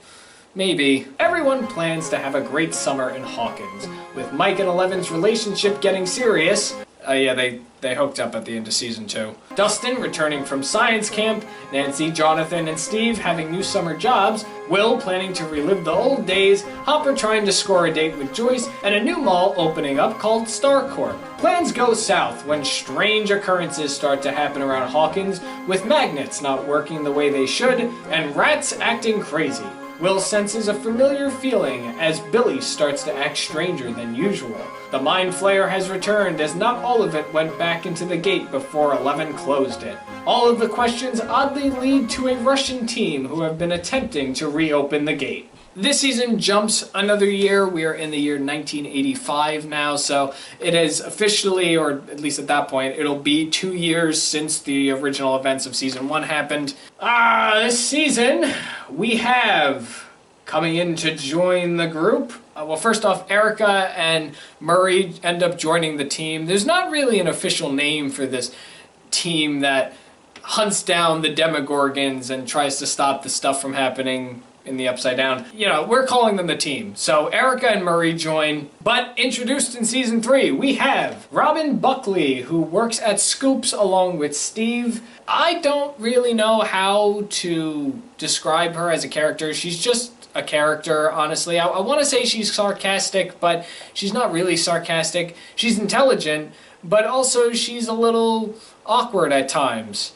A: maybe. Everyone plans to have a great summer in Hawkins, with Mike and Eleven's relationship getting serious. Yeah, they hooked up at the end of season 2. Dustin returning from science camp, Nancy, Jonathan, and Steve having new summer jobs, Will planning to relive the old days, Hopper trying to score a date with Joyce, and a new mall opening up called StarCorp. Plans go south when strange occurrences start to happen around Hawkins, with magnets not working the way they should, and rats acting crazy. Will senses a familiar feeling as Billy starts to act stranger than usual. The Mind Flayer has returned as not all of it went back into the gate before 11 closed it. All of the questions oddly lead to a Russian team who have been attempting to reopen the gate. This season jumps another year. We are in the year 1985 now, so it is officially, or at least at that point, it'll be 2 years since the original events of season 1 happened. This season, we have, coming in to join the group, well, first off, Erica and Murray end up joining the team. There's not really an official name for this team that hunts down the Demogorgons and tries to stop the stuff from happening in the Upside Down. You know, we're calling them the team. So Erica and Murray join, but introduced in season 3, we have Robin Buckley, who works at Scoops along with Steve. I don't really know how to describe her as a character. She's just a character, honestly. I want to say she's sarcastic, but she's not really sarcastic. She's intelligent, but also she's a little awkward at times,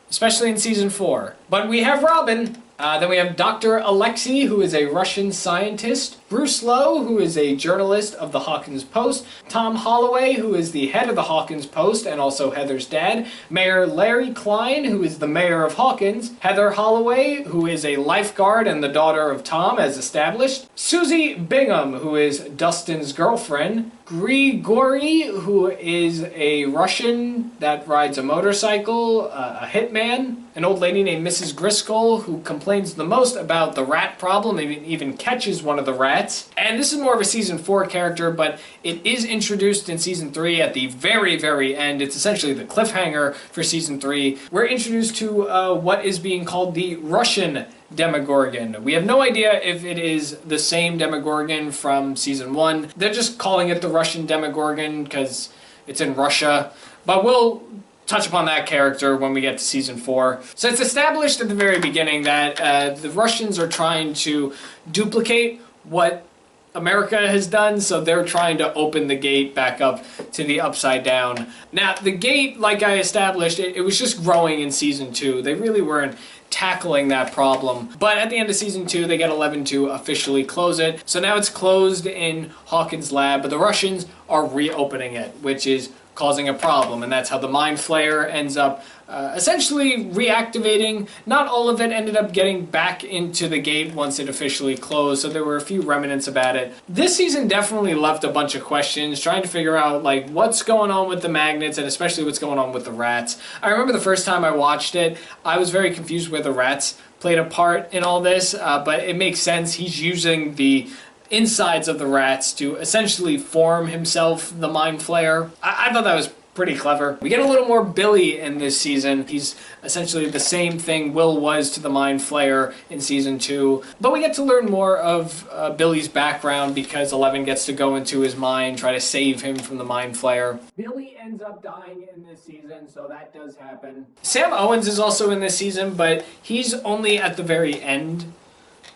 A: especially in season 4. But we have Robin. Then we have Dr. Alexei, who is a Russian scientist. Bruce Lowe, who is a journalist of the Hawkins Post, Tom Holloway, who is the head of the Hawkins Post and also Heather's dad, Mayor Larry Klein, who is the mayor of Hawkins, Heather Holloway, who is a lifeguard and the daughter of Tom as established, Susie Bingham, who is Dustin's girlfriend, Grigory, who is a Russian that rides a motorcycle, a hitman, an old lady named Mrs. Griscoll, who complains the most about the rat problem, even catches one of the rats. And this is more of a season 4 character, but it is introduced in season 3 at the very, very end. It's essentially the cliffhanger for season 3. We're introduced to what is being called the Russian Demogorgon. We have no idea if it is the same Demogorgon from season 1. They're just calling it the Russian Demogorgon because it's in Russia. But we'll touch upon that character when we get to season 4. So it's established at the very beginning that the Russians are trying to duplicate what America has done, so they're trying to open the gate back up to the Upside Down. Now, the gate, like I established, it was just growing in season 2. They really weren't tackling that problem. But at the end of season 2, they get 11 to officially close it. So now it's closed in Hawkins' lab, but the Russians are reopening it, which is causing a problem, and that's how the Mind Flayer ends up essentially reactivating. Not all of it ended up getting back into the gate once it officially closed, so there were a few remnants about it. This season definitely left a bunch of questions, trying to figure out like what's going on with the magnets and especially what's going on with the rats. I remember the first time I watched it, I was very confused where the rats played a part in all this, but it makes sense. He's using the insides of the rats to essentially form himself the Mind Flayer. I thought that was pretty clever. We get a little more Billy in this season. He's essentially the same thing Will was to the Mind Flayer in season 2. But we get to learn more of Billy's background because 11 gets to go into his mind, try to save him from the Mind Flayer. Billy ends up dying in this season, so that does happen. Sam Owens is also in this season, but he's only at the very end.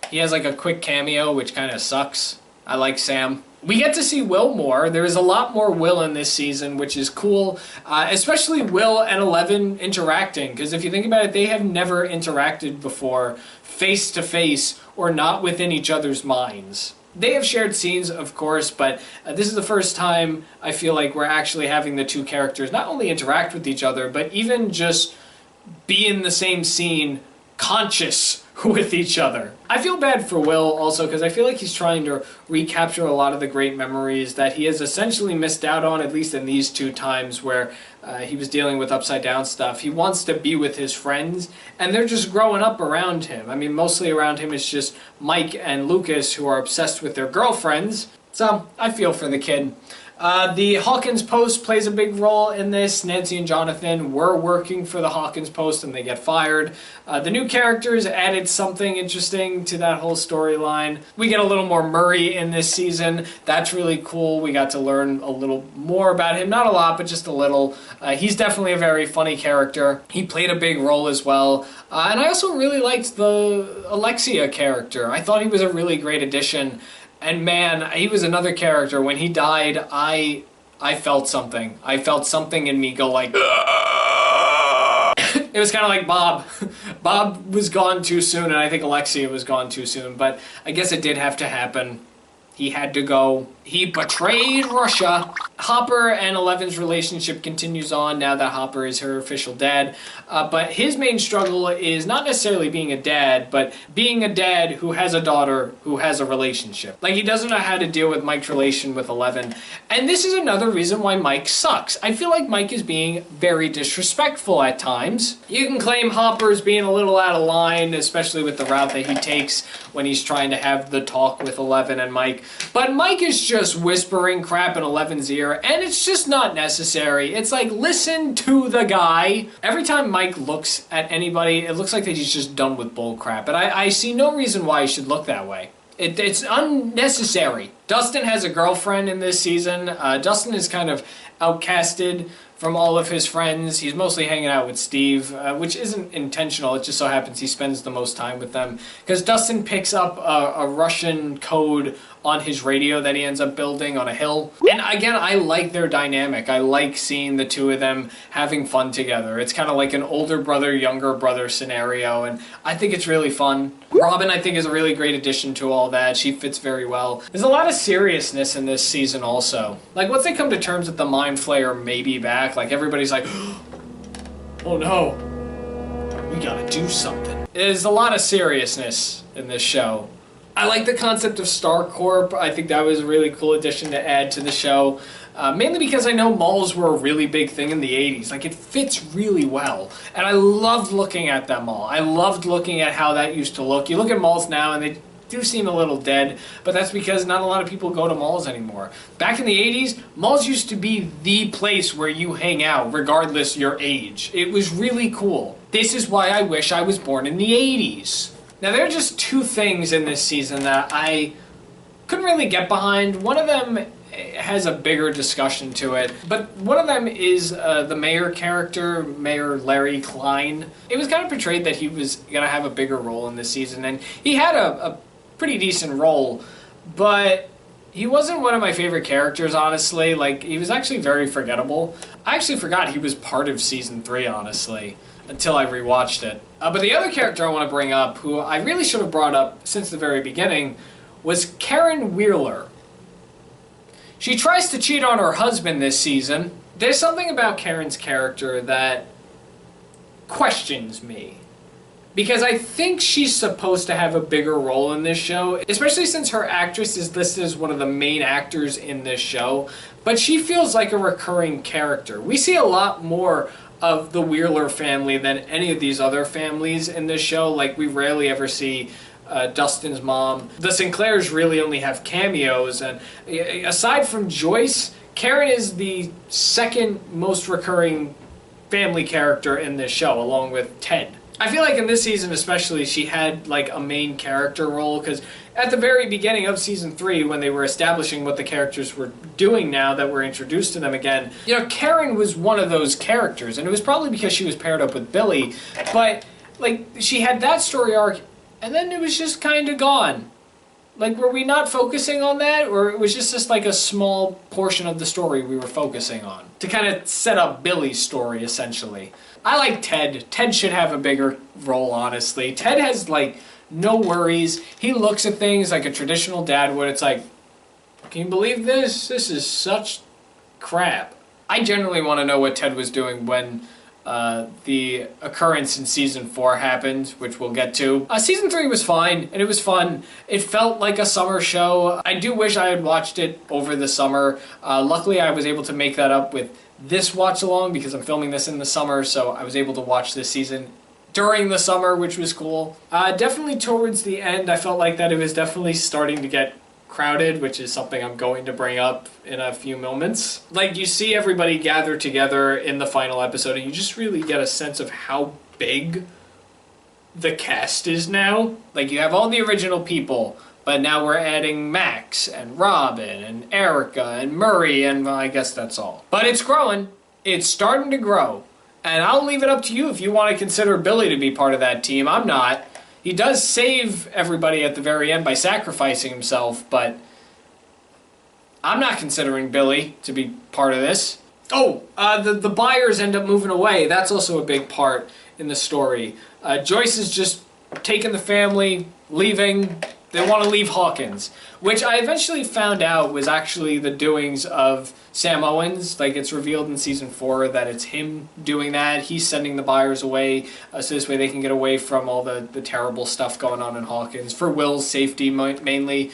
A: He has like a quick cameo, which kind of sucks. I like Sam. We get to see Will more. There is a lot more Will in this season, which is cool, especially Will and 11 interacting, because if you think about it, they have never interacted before face to face or not within each other's minds. They have shared scenes, of course, but this is the first time I feel like we're actually having the two characters not only interact with each other, but even just be in the same scene conscious with each other. I feel bad for Will also because I feel like he's trying to recapture a lot of the great memories that he has essentially missed out on, at least in these 2 times where he was dealing with Upside Down stuff. He wants to be with his friends, and they're just growing up around him. I mean, mostly around him is just Mike and Lucas, who are obsessed with their girlfriends. So I feel for the kid. The Hawkins Post plays a big role in this. Nancy and Jonathan were working for the Hawkins Post and they get fired. The new characters added something interesting to that whole storyline. We get a little more Murray in this season. That's really cool. We got to learn a little more about him. Not a lot, but just a little. He's definitely a very funny character. He played a big role as well. And I also really liked the Alexia character. I thought he was a really great addition. And man, he was another character. When he died, I felt something. I felt something in me go like... It was kind of like Bob. Bob was gone too soon, and I think Alexia was gone too soon. But I guess it did have to happen. He had to go. He betrayed Russia. Hopper and Eleven's relationship continues on now that Hopper is her official dad. But his main struggle is not necessarily being a dad, but being a dad who has a daughter who has a relationship. Like, he doesn't know how to deal with Mike's relation with 11. And this is another reason why Mike sucks. I feel like Mike is being very disrespectful at times. You can claim Hopper's being a little out of line, especially with the route that he takes when he's trying to have the talk with 11 and Mike. But Mike is just whispering crap in 11's ear, and it's just not necessary. It's like, listen to the guy. Every time Mike looks at anybody, it looks like that he's just done with bull crap, and I see no reason why he should look that way. It's unnecessary. Dustin has a girlfriend in this season. Dustin is kind of outcasted from all of his friends. He's mostly hanging out with Steve, which isn't intentional. It just so happens he spends the most time with them. Because Dustin picks up a Russian code on his radio that he ends up building on a hill. And again, I like their dynamic. I like seeing the two of them having fun together. It's kind of like an older brother, younger brother scenario, and I think it's really fun. Robin, I think, is a really great addition to all that. She fits very well. There's a lot of seriousness in this season also. Like, once they come to terms that the Mind Flayer may be back, like, everybody's like, oh no, we gotta do something. There's a lot of seriousness in this show. I like the concept of Star Corp. I think that was a really cool addition to add to the show. Mainly because I know malls were a really big thing in the 80s. Like, it fits really well. And I loved looking at that mall. I loved looking at how that used to look. You look at malls now and they do seem a little dead, but that's because not a lot of people go to malls anymore. Back in the 80s, malls used to be the place where you hang out, regardless your age. It was really cool. This is why I wish I was born in the 80s. Now, there are just two things in this season that I couldn't really get behind. One of them has a bigger discussion to it, but one of them is the mayor character, Mayor Larry Klein. It was kind of portrayed that he was going to have a bigger role in this season, and he had a pretty decent role, but he wasn't one of my favorite characters, honestly. Like, he was actually very forgettable. I actually forgot he was part of season 3, honestly, until I rewatched it. But the other character I want to bring up, who I really should have brought up since the very beginning, was Karen Wheeler. She tries to cheat on her husband this season. There's something about Karen's character that questions me, because I think she's supposed to have a bigger role in this show, especially since her actress is listed as one of the main actors in this show, but she feels like a recurring character. We see a lot more of the Wheeler family than any of these other families in this show. Like, we rarely ever see Dustin's mom. The Sinclairs really only have cameos, and aside from Joyce, Karen is the second most recurring family character in this show, along with Ted. I feel like in this season especially, she had like a main character role, because at the very beginning of season 3, when they were establishing what the characters were doing now that we're introduced to them again, you know, Karen was one of those characters, and it was probably because she was paired up with Billy, but like, she had that story arc, and then it was just kind of gone. Like, were we not focusing on that, or it was just like a small portion of the story we were focusing on to kind of set up Billy's story, essentially? I like Ted. Ted should have a bigger role, honestly. Ted has, like, no worries. He looks at things like a traditional dad would. It's like, can you believe this? This is such crap. I generally want to know what Ted was doing when the occurrence in season 4 happened, which we'll get to. Season 3 was fine, and it was fun. It felt like a summer show. I do wish I had watched it over the summer. Luckily, I was able to make that up with this watch along, because I'm filming this in the summer, so I was able to watch this season during the summer, which was cool. Definitely towards the end, I felt like that it was definitely starting to get crowded, which is something I'm going to bring up in a few moments. Like, you see everybody gather together in the final episode, and you just really get a sense of how big the cast is now. Like, you have all the original people, but now we're adding Max and Robin and Erica and Murray, and well, I guess that's all. But it's growing. It's starting to grow. And I'll leave it up to you if you want to consider Billy to be part of that team. I'm not. He does save everybody at the very end by sacrificing himself, but I'm not considering Billy to be part of this. Oh, the buyers end up moving away. That's also a big part in the story. Joyce is just taking the family, leaving. They want to leave Hawkins, which I eventually found out was actually the doings of Sam Owens. Like, it's revealed in season 4 that it's him doing that. He's sending the buyers away, so this way they can get away from all the terrible stuff going on in Hawkins, for Will's safety mainly.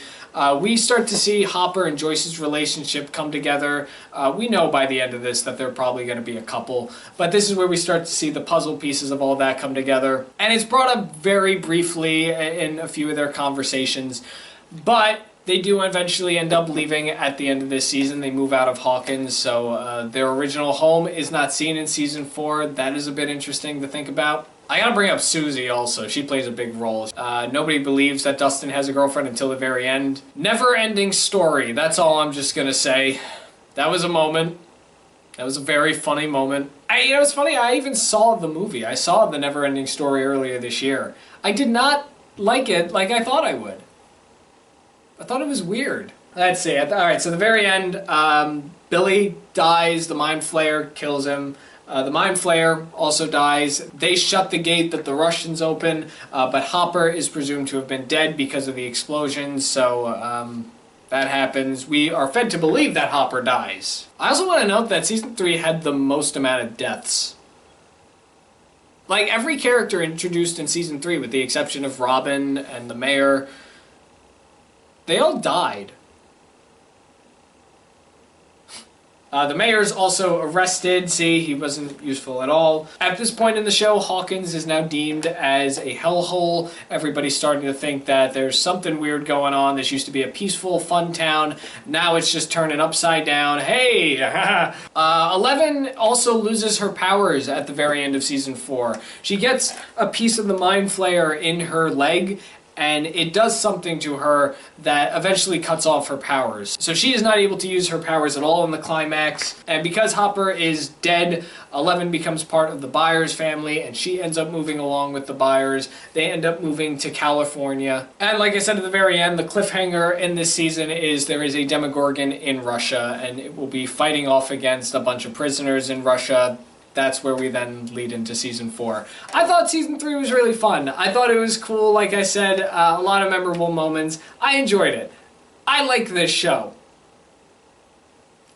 A: We start to see Hopper and Joyce's relationship come together. We know by the end of this that they're probably going to be a couple, but this is where we start to see the puzzle pieces of all that come together. And it's brought up very briefly in a few of their conversations, but they do eventually end up leaving at the end of this season. They move out of Hawkins, so their original home is not seen in season 4. That is a bit interesting to think about. I gotta bring up Susie also. She plays a big role. Nobody believes that Dustin has a girlfriend until the very end. Never-ending story. That's all I'm just gonna say. That was a moment. That was a very funny moment. You know, it's funny, I even saw the movie. I saw The Never-Ending Story earlier this year. I did not like it like I thought I would. I thought it was weird. Let's see. Alright, so the very end, Billy dies, the Mind Flayer kills him. The Mind Flayer also dies. They shut the gate that the Russians open, but Hopper is presumed to have been dead because of the explosion, so that happens. We are fed to believe that Hopper dies. I also want to note that Season 3 had the most amount of deaths. Like, every character introduced in Season 3, with the exception of Robin and the Mayor, they all died. The Mayor's also arrested. See, he wasn't useful at all. At this point in the show, Hawkins is now deemed as a hellhole. Everybody's starting to think that there's something weird going on. This used to be a peaceful, fun town. Now it's just turning upside down. Hey! 11 also loses her powers at the very end of Season 4. She gets a piece of the Mind Flayer in her leg, and it does something to her that eventually cuts off her powers. So she is not able to use her powers at all in the climax, and because Hopper is dead, 11 becomes part of the Byers family, and she ends up moving along with the Byers. They end up moving to California. And like I said at the very end, the cliffhanger in this season is there is a Demogorgon in Russia, and it will be fighting off against a bunch of prisoners in Russia. That's where we then lead into Season 4. I thought Season 3 was really fun. I thought it was cool, like I said, a lot of memorable moments. I enjoyed it. I like this show.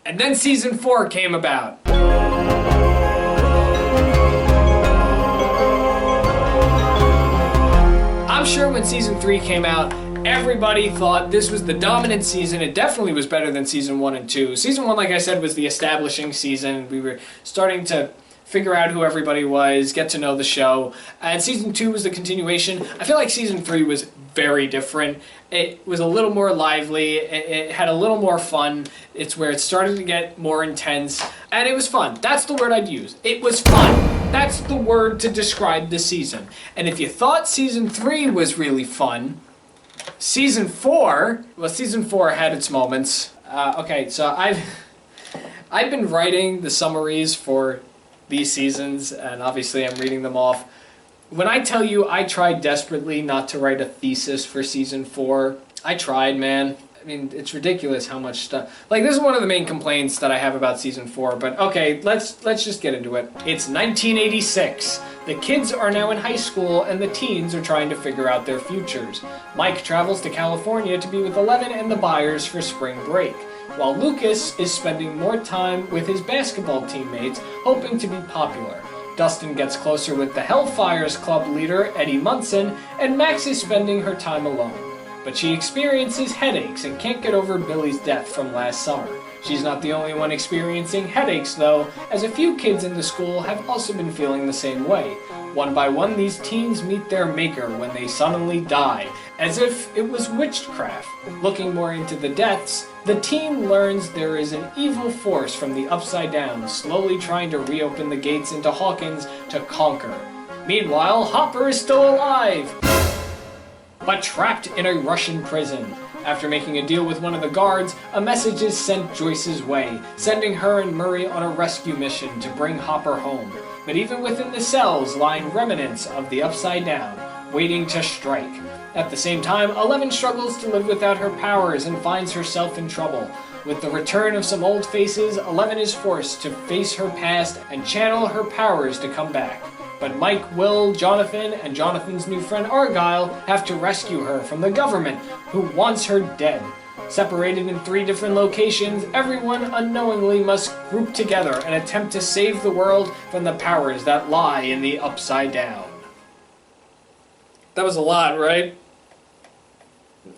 A: And then Season 4 came about. I'm sure when Season 3 came out, everybody thought this was the dominant season. It definitely was better than Season 1 and 2. Season 1, like I said, was the establishing season. We were starting to figure out who everybody was, get to know the show. And Season 2 was the continuation. I feel like Season 3 was very different. It was a little more lively. It had a little more fun. It's where it started to get more intense. And it was fun. That's the word I'd use. It was fun. That's the word to describe the season. And if you thought Season 3 was really fun, Season 4 had its moments. Okay, so I've been writing the summaries for these seasons, and obviously I'm reading them off. When I tell you I tried desperately not to write a thesis for Season 4, I tried, man. I mean, it's ridiculous how much stuff... Like, this is one of the main complaints that I have about Season 4, but okay, let's just get into it. It's 1986. The kids are now in high school, and the teens are trying to figure out their futures. Mike travels to California to be with 11 and the Byers for spring break, while Lucas is spending more time with his basketball teammates, hoping to be popular. Dustin gets closer with the Hellfire's club leader, Eddie Munson, and Max is spending her time alone. But she experiences headaches and can't get over Billy's death from last summer. She's not the only one experiencing headaches, though, as a few kids in the school have also been feeling the same way. One by one, these teens meet their maker when they suddenly die, as if it was witchcraft. Looking more into the deaths, the teen learns there is an evil force from the Upside Down, slowly trying to reopen the gates into Hawkins to conquer. Meanwhile, Hopper is still alive, but trapped in a Russian prison. After making a deal with one of the guards, a message is sent Joyce's way, sending her and Murray on a rescue mission to bring Hopper home. But even within the cells lie remnants of the Upside Down, waiting to strike. At the same time, 11 struggles to live without her powers and finds herself in trouble. With the return of some old faces, 11 is forced to face her past and channel her powers to come back. But Mike, Will, Jonathan, and Jonathan's new friend Argyle have to rescue her from the government, who wants her dead. Separated in 3 different locations, everyone unknowingly must group together and attempt to save the world from the powers that lie in the Upside Down. That was a lot, right?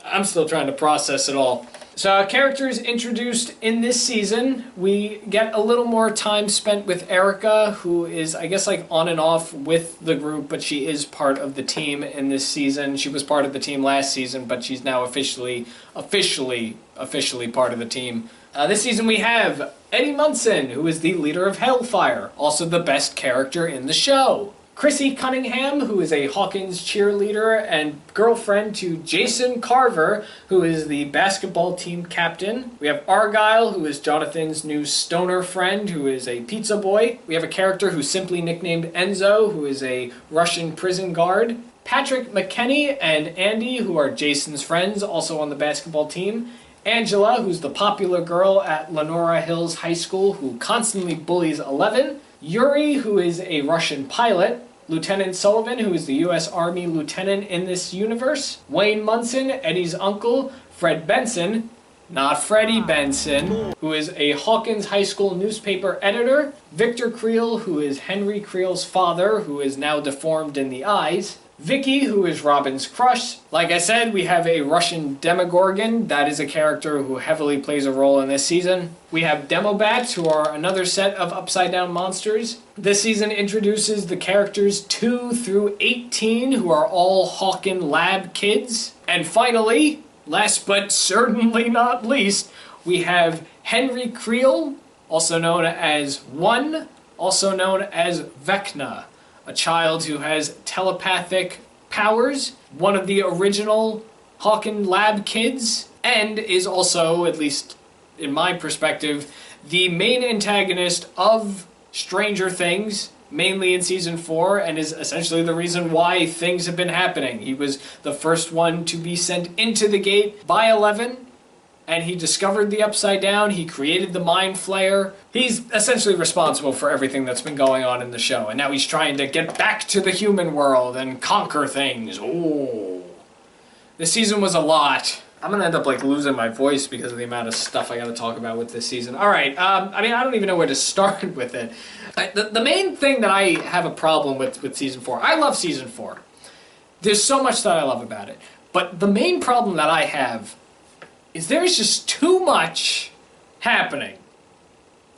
A: I'm still trying to process it all. So, characters introduced in this season, we get a little more time spent with Erica, who is, I guess, like on and off with the group, but she is part of the team in this season. She was part of the team last season, but she's now officially part of the team. This season we have Eddie Munson, who is the leader of Hellfire, also the best character in the show. Chrissy Cunningham, who is a Hawkins cheerleader and girlfriend to Jason Carver, who is the basketball team captain. We have Argyle, who is Jonathan's new stoner friend, who is a pizza boy. We have a character who's simply nicknamed Enzo, who is a Russian prison guard. Patrick McKenney and Andy, who are Jason's friends, also on the basketball team. Angela, who's the popular girl at Lenora Hills High School, who constantly bullies Eleven. Yuri, who is a Russian pilot. Lieutenant Sullivan, who is the U.S. Army lieutenant in this universe. Wayne Munson, Eddie's uncle. Fred Benson, not Freddie Benson, who is a Hawkins High School newspaper editor. Victor Creel, who is Henry Creel's father, who is now deformed in the eyes. Vicky, who is Robin's crush. Like I said, we have a Russian Demogorgon. That is a character who heavily plays a role in this season. We have Demobats, who are another set of upside-down monsters. This season introduces the characters 2 through 18, who are all Hawkin lab kids. And finally, last but certainly not least, we have Henry Creel, also known as One, also known as Vecna, a child who has telepathic powers, one of the original Hawkin lab kids, and is also, at least in my perspective, the main antagonist of Stranger Things, mainly in Season 4, and is essentially the reason why things have been happening. He was the first one to be sent into the gate by Eleven, and he discovered the Upside Down, he created the Mind Flayer. He's essentially responsible for everything that's been going on in the show, and now he's trying to get back to the human world and conquer things. Oh. This season was a lot. I'm gonna end up losing my voice because of the amount of stuff I gotta talk about with this season. Alright, I don't even know where to start with it. The main thing that I have a problem with Season 4, I love Season 4. There's so much that I love about it. But the main problem that I have is there's just too much happening.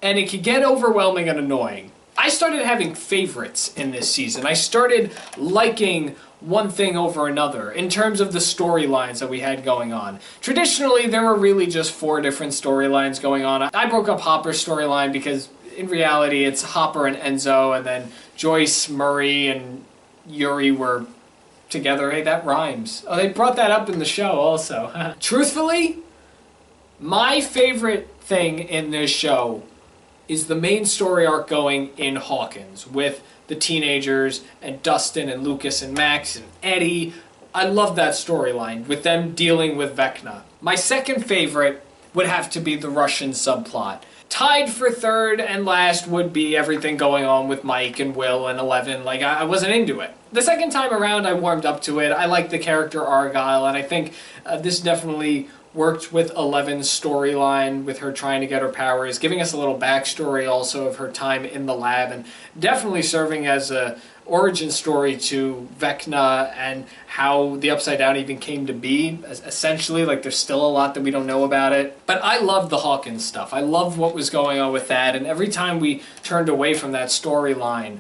A: And it can get overwhelming and annoying. I started having favorites in this season. I started liking one thing over another in terms of the storylines that we had going on. Traditionally, there were really just 4 different storylines going on. I broke up Hopper's storyline because in reality it's Hopper and Enzo, and then Joyce, Murray, and Yuri were together. Hey, that rhymes. Oh, they brought that up in the show also. Truthfully, my favorite thing in this show is the main story arc going in Hawkins with the teenagers and Dustin and Lucas and Max and Eddie. I love that storyline with them dealing with Vecna. My second favorite would have to be the Russian subplot. Tied for third and last would be everything going on with Mike and Will and Eleven. I wasn't into it. The second time around, I warmed up to it. I like the character Argyle, and I think this definitely worked with Eleven's storyline, with her trying to get her powers, giving us a little backstory also of her time in the lab, and definitely serving as a origin story to Vecna and how the Upside Down even came to be. Essentially, there's still a lot that we don't know about it. But I loved the Hawkins stuff. I loved what was going on with that, and every time we turned away from that storyline,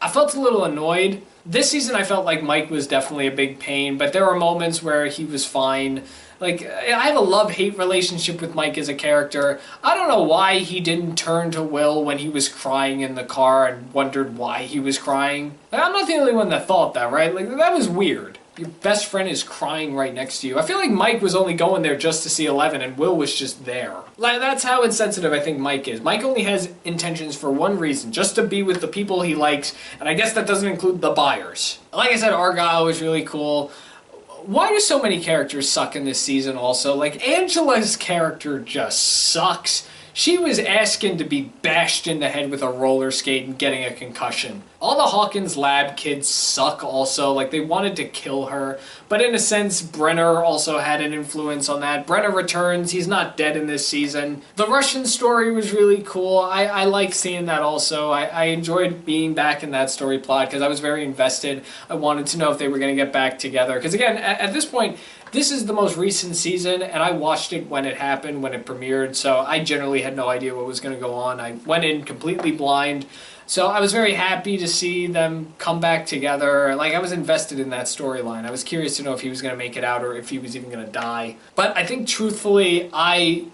A: I felt a little annoyed. This season I felt like Mike was definitely a big pain, but there were moments where he was fine. I have a love-hate relationship with Mike as a character. I don't know why he didn't turn to Will when he was crying in the car and wondered why he was crying. I'm not the only one that thought that, right? That was weird. Your best friend is crying right next to you. I feel like Mike was only going there just to see Eleven, and Will was just there. That's how insensitive I think Mike is. Mike only has intentions for one reason, just to be with the people he likes, and I guess that doesn't include the buyers. Like I said, Argyle was really cool. Why do so many characters suck in this season also? Angela's character just sucks. She was asking to be bashed in the head with a roller skate and getting a concussion. All the Hawkins lab kids suck also. They wanted to kill her. But in a sense, Brenner also had an influence on that. Brenner returns. He's not dead in this season. The Russian story was really cool. I like seeing that also. I enjoyed being back in that story plot because I was very invested. I wanted to know if they were going to get back together. Because again, at this point, this is the most recent season, and I watched it when it happened, when it premiered, so I generally had no idea what was going to go on. I went in completely blind, so I was very happy to see them come back together. I was invested in that storyline. I was curious to know if he was going to make it out or if he was even going to die. But I think, truthfully, I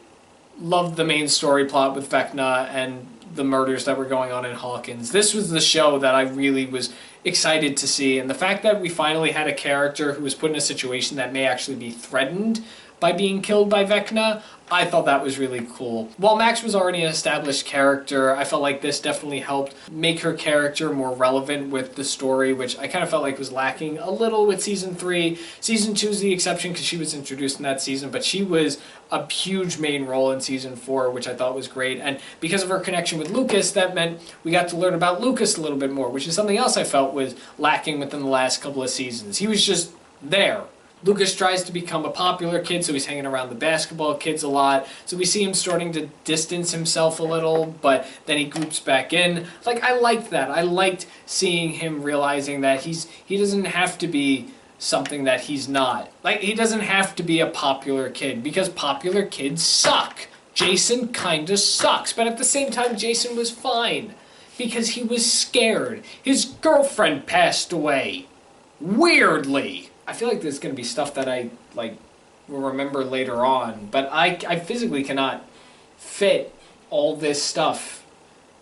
A: loved the main story plot with Vecna and the murders that were going on in Hawkins. This was the show that I really was excited to see, and the fact that we finally had a character who was put in a situation that may actually be threatened by being killed by Vecna. I thought that was really cool. While Max was already an established character, I felt like this definitely helped make her character more relevant with the story, which I kind of felt like was lacking a little with Season 3. Season 2 is the exception because she was introduced in that season, but she was a huge main role in Season 4, which I thought was great. And because of her connection with Lucas, that meant we got to learn about Lucas a little bit more, which is something else I felt was lacking within the last couple of seasons. He was just there. Lucas tries to become a popular kid, so he's hanging around the basketball kids a lot. So we see him starting to distance himself a little, but then he groups back in. Like, I liked that. I liked seeing him realizing that he doesn't have to be something that he's not. Like, he doesn't have to be a popular kid, because popular kids suck. Jason kinda sucks, but at the same time, Jason was fine, because he was scared. His girlfriend passed away. Weirdly. I feel like there's going to be stuff that I will remember later on, but I physically cannot fit all this stuff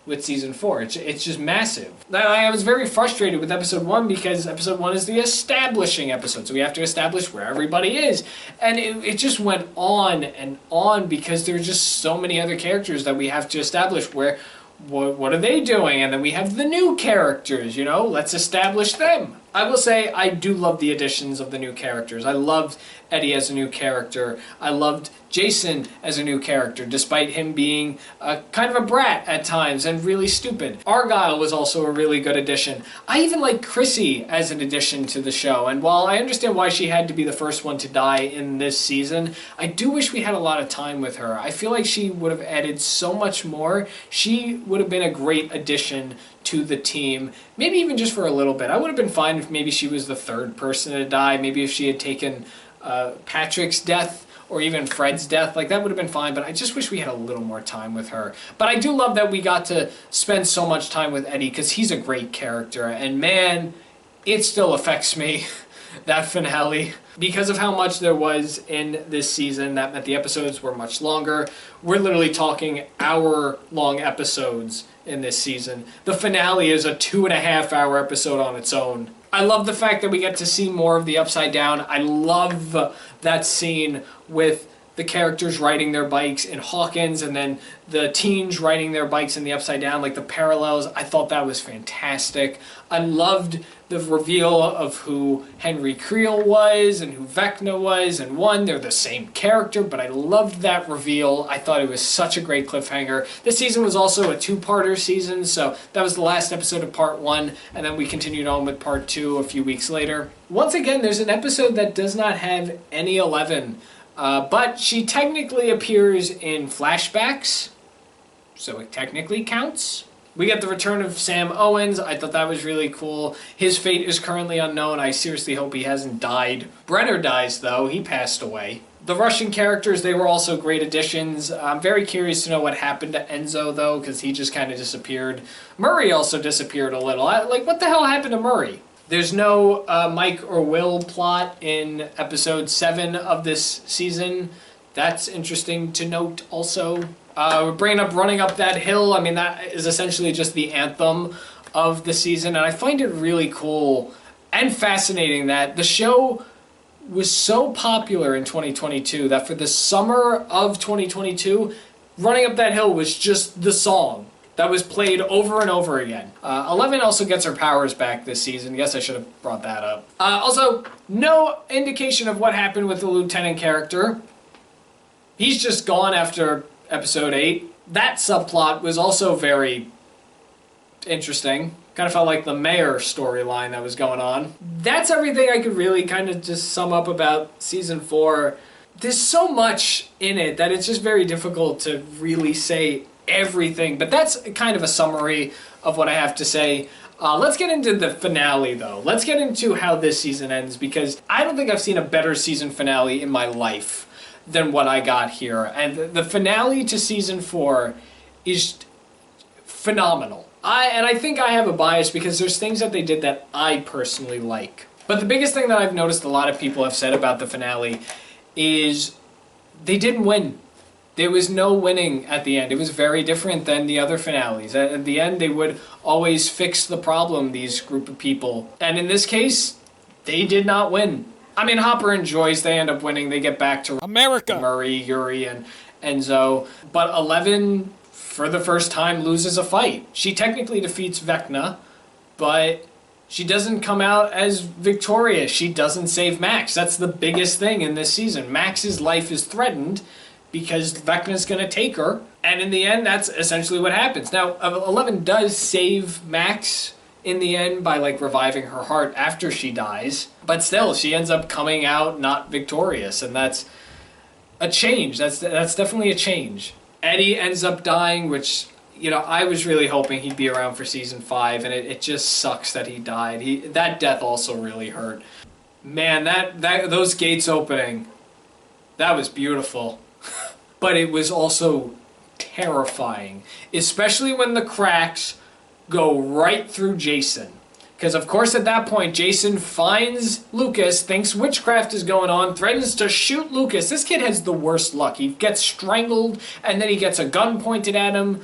A: with Season 4. It's just massive. I was very frustrated with Episode 1 because Episode 1 is the establishing episode, so we have to establish where everybody is. And it just went on and on because there are just so many other characters that we have to establish what are they doing? And then we have the new characters, let's establish them. I will say I do love the additions of the new characters. I loved Eddie as a new character. I loved Jason as a new character, despite him being kind of a brat at times and really stupid. Argyle was also a really good addition. I even like Chrissy as an addition to the show, and while I understand why she had to be the first one to die in this season, I do wish we had a lot of time with her. I feel like she would have added so much more. She would have been a great addition to the team, maybe even just for a little bit. I would have been fine if maybe she was the third person to die, maybe if she had taken Patrick's death or even Fred's death, like that would have been fine, but I just wish we had a little more time with her. But I do love that we got to spend so much time with Eddie because he's a great character, and man, it still affects me, that finale. Because of how much there was in this season, that meant the episodes were much longer. We're literally talking hour-long episodes in this season. The finale is a 2.5-hour episode on its own. I love the fact that we get to see more of the Upside Down. I love that scene with the characters riding their bikes in Hawkins and then the teens riding their bikes in the Upside Down, like the parallels. I thought that was fantastic. I loved the reveal of who Henry Creel was and who Vecna was, and one, they're the same character, but I loved that reveal. I thought it was such a great cliffhanger. This season was also a two-parter season, so that was the last episode of Part 1, and then we continued on with Part 2 a few weeks later. Once again, there's an episode that does not have any 11, but she technically appears in flashbacks, so it technically counts. We get the return of Sam Owens. I thought that was really cool. His fate is currently unknown. I seriously hope he hasn't died. Brenner dies, though. He passed away. The Russian characters, they were also great additions. I'm very curious to know what happened to Enzo, though, because he just kind of disappeared. Murray also disappeared a little. What the hell happened to Murray? There's no Mike or Will plot in episode 7 of this season. That's interesting to note also. We're bringing up Running Up That Hill. I mean, that is essentially just the anthem of the season, and I find it really cool and fascinating that the show was so popular in 2022 that for the summer of 2022, Running Up That Hill was just the song that was played over and over again. 11 also gets her powers back this season. Yes, I should have brought that up. Also, no indication of what happened with the lieutenant character. He's just gone after episode 8. That subplot was also very interesting. Kind of felt like the mayor storyline that was going on. That's everything I could really kind of just sum up about season 4. There's so much in it that it's just very difficult to really say everything, but that's kind of a summary of what I have to say. Let's get into the finale, though. Let's get into how this season ends, because I don't think I've seen a better season finale in my life than what I got here. And the finale to season 4 is phenomenal. I think I have a bias because there's things that they did that I personally like. But the biggest thing that I've noticed a lot of people have said about the finale is they didn't win. There was no winning at the end. It was very different than the other finales. At the end, they would always fix the problem, these group of people. And in this case, they did not win. I mean, Hopper and Joyce, they end up winning. They get back to
B: America.
A: Murray, Yuri, and Enzo. But 11, for the first time, loses a fight. She technically defeats Vecna, but she doesn't come out as victorious. She doesn't save Max. That's the biggest thing in this season. Max's life is threatened because Vecna's going to take her. And in the end, that's essentially what happens. Now, 11 does save Max in the end by, like, reviving her heart after she dies. But still, she ends up coming out not victorious. And that's a change. That's definitely a change. Eddie ends up dying, which, you know, I was really hoping he'd be around for season 5, and it just sucks that he died. That death also really hurt. Man, those gates opening, that was beautiful. But it was also terrifying, especially when the cracks go right through Jason. Because, of course, at that point, Jason finds Lucas, thinks witchcraft is going on, threatens to shoot Lucas. This kid has the worst luck. He gets strangled, and then he gets a gun pointed at him.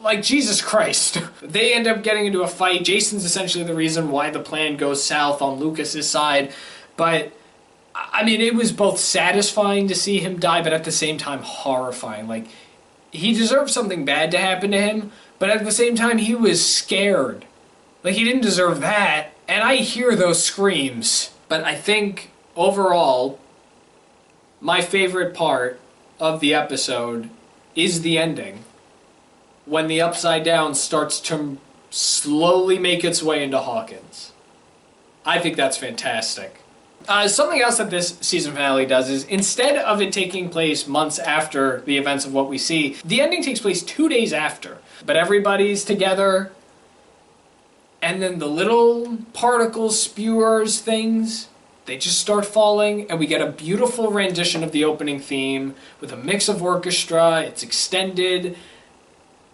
A: Like, Jesus Christ. They end up getting into a fight. Jason's essentially the reason why the plan goes south on Lucas's side. But, I mean, it was both satisfying to see him die, but at the same time horrifying. Like, he deserved something bad to happen to him, but at the same time, he was scared. Like, he didn't deserve that, and I hear those screams. But I think, overall, my favorite part of the episode is the ending. When the Upside Down starts to slowly make its way into Hawkins. I think that's fantastic. Something else that this season finale does is, instead of it taking place months after the events of what we see, the ending takes place 2 days after. But everybody's together, and then the little particle spewers things, they just start falling, and we get a beautiful rendition of the opening theme with a mix of orchestra. It's extended.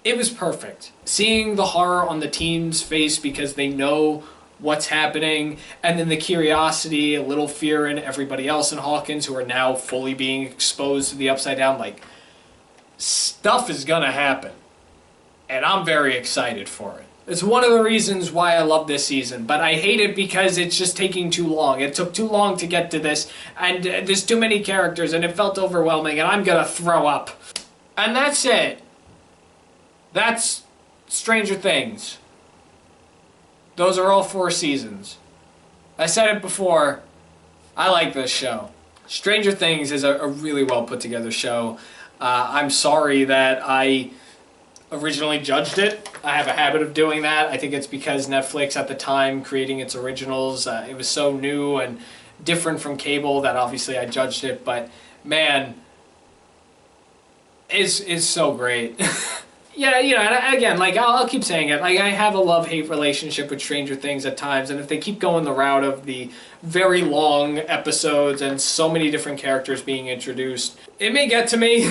A: It was perfect. Seeing the horror on the team's face because they know what's happening, and then the curiosity, a little fear in everybody else in Hawkins who are now fully being exposed to the Upside Down. Like, stuff is gonna happen. And I'm very excited for it. It's one of the reasons why I love this season, but I hate it because it's just taking too long. It took too long to get to this, and there's too many characters, and it felt overwhelming, and I'm gonna throw up. And that's it. That's Stranger Things. Those are all 4 seasons. I said it before, I like this show. Stranger Things is a really well put together show. I'm sorry that I originally judged it. I have a habit of doing that. I think it's because Netflix at the time creating its originals, it was so new and different from cable that obviously I judged it, but man, is so great. Yeah, you know, and again, like, I'll keep saying it, like, I have a love-hate relationship with Stranger Things at times, and if they keep going the route of the very long episodes and so many different characters being introduced, it may get to me,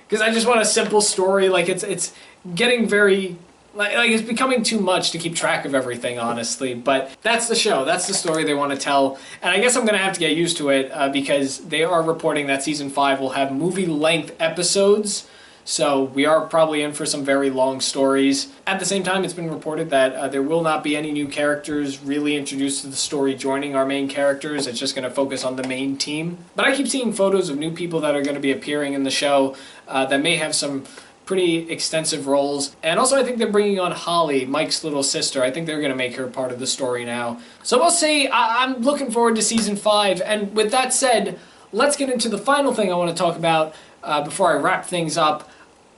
A: because I just want a simple story. Like, it's getting very, like, it's becoming too much to keep track of everything, honestly, but that's the show, that's the story they want to tell, and I guess I'm going to have to get used to it, because they are reporting that Season 5 will have movie-length episodes. So we are probably in for some very long stories. At the same time, it's been reported that there will not be any new characters really introduced to the story joining our main characters. It's just going to focus on the main team. But I keep seeing photos of new people that are going to be appearing in the show that may have some pretty extensive roles. And also I think they're bringing on Holly, Mike's little sister. I think they're going to make her part of the story now. So we'll see. I'm looking forward to Season 5. And with that said, let's get into the final thing I want to talk about before I wrap things up.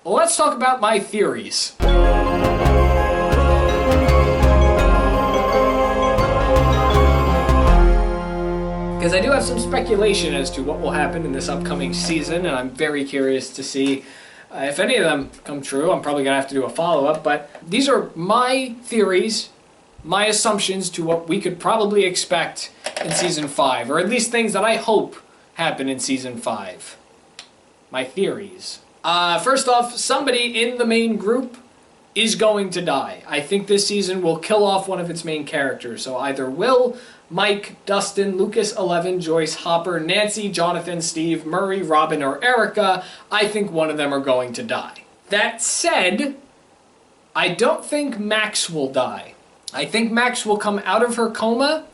A: Let's talk about my theories. Because I do have some speculation as to what will happen in this upcoming season, and I'm very curious to see if any of them come true. I'm probably going to have to do a follow-up, but these are my theories, my assumptions to what we could probably expect in Season 5, or at least things that I hope happen in Season 5. My theories. First off, somebody in the main group is going to die. I think this season will kill off one of its main characters. So either Will, Mike, Dustin, Lucas, 11, Joyce, Hopper, Nancy, Jonathan, Steve, Murray, Robin, or Erica. I think one of them are going to die. That said, I don't think Max will die. I think Max will come out of her coma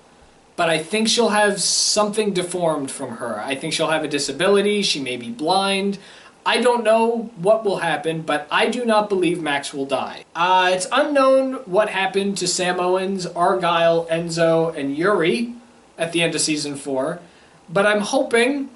A: but I think she'll have something deformed from her. I think she'll have a disability, she may be blind. I don't know what will happen, but I do not believe Max will die. It's unknown what happened to Sam Owens, Argyle, Enzo, and Yuri at the end of Season 4, but I'm hoping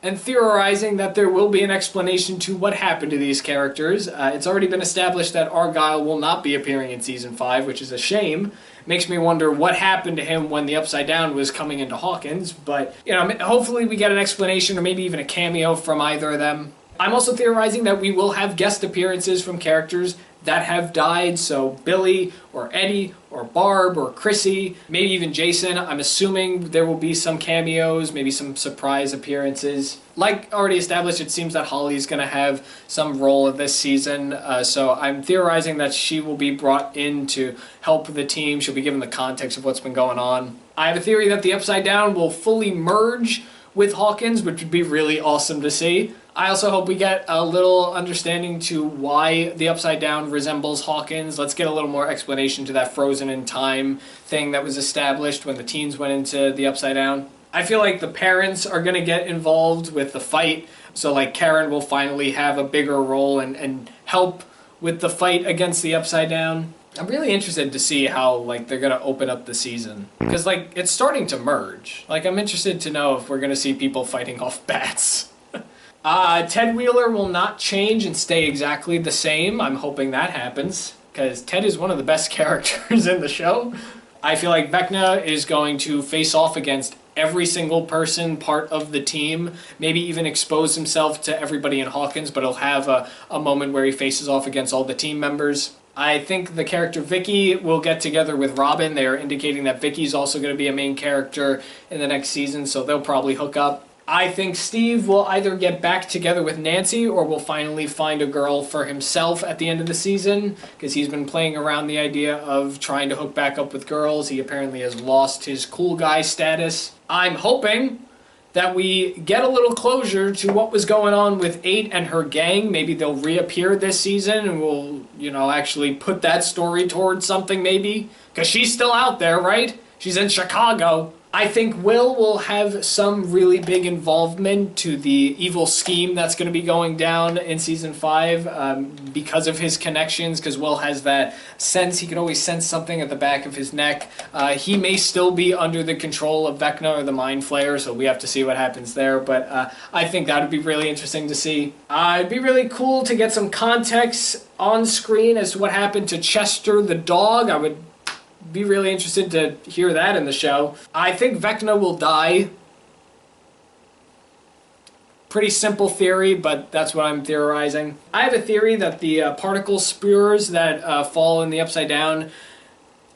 A: and theorizing that there will be an explanation to what happened to these characters. It's already been established that Argyle will not be appearing in Season 5, which is a shame. Makes me wonder what happened to him when the Upside Down was coming into Hawkins, but hopefully we get an explanation or maybe even a cameo from either of them. I'm also theorizing that we will have guest appearances from characters that have died, so Billy or Eddie or Barb or Chrissy, maybe even Jason. I'm assuming there will be some cameos, maybe some surprise appearances. Like already established, it seems that Holly's going to have some role this season, so I'm theorizing that she will be brought in to help the team. She'll be given the context of what's been going on. I have a theory that the Upside Down will fully merge with Hawkins, which would be really awesome to see. I also hope we get a little understanding to why the Upside Down resembles Hawkins. Let's get a little more explanation to that frozen in time thing that was established when the teens went into the Upside Down. I feel like the parents are going to get involved with the fight, so like Karen will finally have a bigger role and help with the fight against the Upside Down. I'm really interested to see how they're going to open up the season, because it's starting to merge. I'm interested to know if we're going to see people fighting off bats. Ted Wheeler will not change and stay exactly the same. I'm hoping that happens, because Ted is one of the best characters in the show. I feel like Vecna is going to face off against every single person part of the team, maybe even expose himself to everybody in Hawkins, but he'll have a moment where he faces off against all the team members. I think the character Vicky will get together with Robin. They are indicating that Vicky's also going to be a main character in the next season, so they'll probably hook up. I think Steve will either get back together with Nancy or will finally find a girl for himself at the end of the season, because he's been playing around the idea of trying to hook back up with girls. He apparently has lost his cool guy status. I'm hoping that we get a little closure to what was going on with 8 and her gang. Maybe they'll reappear this season and we'll, actually put that story towards something maybe. Because she's still out there, right? She's in Chicago. I think will have some really big involvement to the evil scheme that's going to be going down in Season 5 because of his connections, because Will has that sense. He can always sense something at the back of his neck. He may still be under the control of Vecna or the Mind Flayer, so we have to see what happens there, but I think that would be really interesting to see. It'd be really cool to get some context on screen as to what happened to Chester the dog. I would be really interested to hear that in the show. I think Vecna will die. Pretty simple theory, but that's what I'm theorizing. I have a theory that the particle spewers that fall in the Upside Down,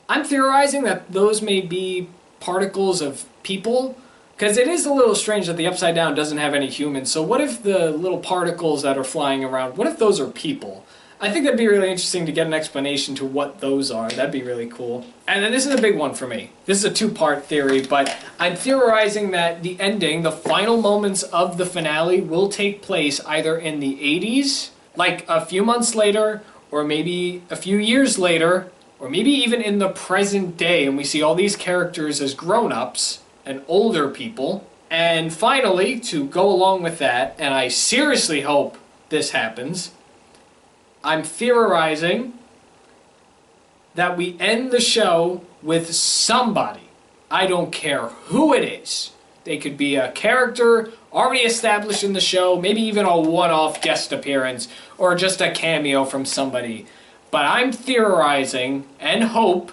A: I'm theorizing that those may be particles of people, because it is a little strange that the Upside Down doesn't have any humans. So what if the little particles that are flying around, what if those are people? I think that'd be really interesting to get an explanation to what those are. That'd be really cool. And then this is a big one for me. This is a two-part theory, but I'm theorizing that the ending, the final moments of the finale, will take place either in the 80s, like a few months later, or maybe a few years later, or maybe even in the present day, and we see all these characters as grown-ups and older people. And finally, to go along with that, and I seriously hope this happens, I'm theorizing that we end the show with somebody. I don't care who it is. They could be a character already established in the show, maybe even a one-off guest appearance, or just a cameo from somebody. But I'm theorizing and hope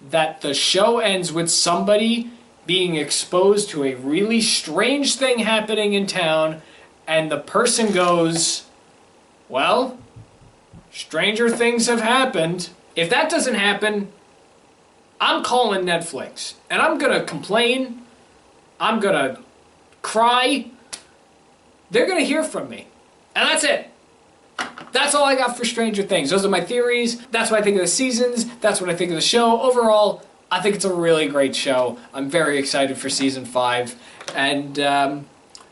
A: that the show ends with somebody being exposed to a really strange thing happening in town, and the person goes, well, stranger things have happened. If that doesn't happen, I'm calling Netflix. And I'm going to complain. I'm going to cry. They're going to hear from me. And that's it. That's all I got for Stranger Things. Those are my theories. That's what I think of the seasons. That's what I think of the show. Overall, I think it's a really great show. I'm very excited for Season 5. And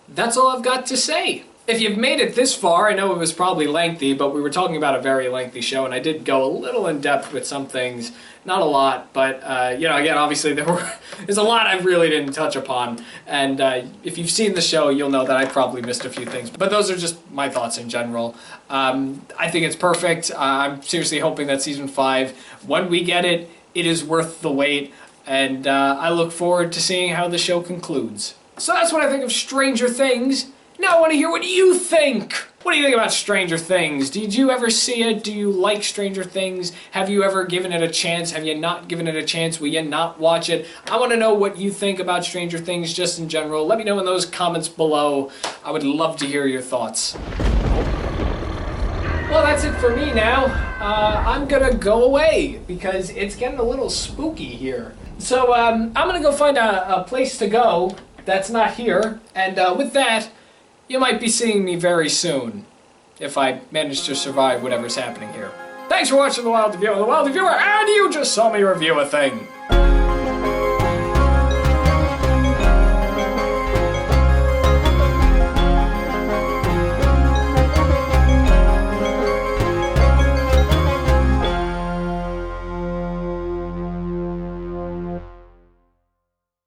A: that's all I've got to say. If you've made it this far, I know it was probably lengthy, but we were talking about a very lengthy show, and I did go a little in depth with some things. Not a lot, but, you know, again, obviously there's a lot I really didn't touch upon, and if you've seen the show, you'll know that I probably missed a few things, but those are just my thoughts in general. I think it's perfect. I'm seriously hoping that Season 5, when we get it, it is worth the wait, and I look forward to seeing how the show concludes. So that's what I think of Stranger Things. Now I want to hear what you think. What do you think about Stranger Things? Did you ever see it? Do you like Stranger Things? Have you ever given it a chance? Have you not given it a chance? Will you not watch it? I want to know what you think about Stranger Things just in general. Let me know in those comments below. I would love to hear your thoughts. Well, that's it for me now. I'm gonna go away because it's getting a little spooky here. So I'm gonna go find a place to go that's not here. And with that, you might be seeing me very soon, if I manage to survive whatever's happening here. Thanks for watching The Wild Viewer, and you just saw me review a thing.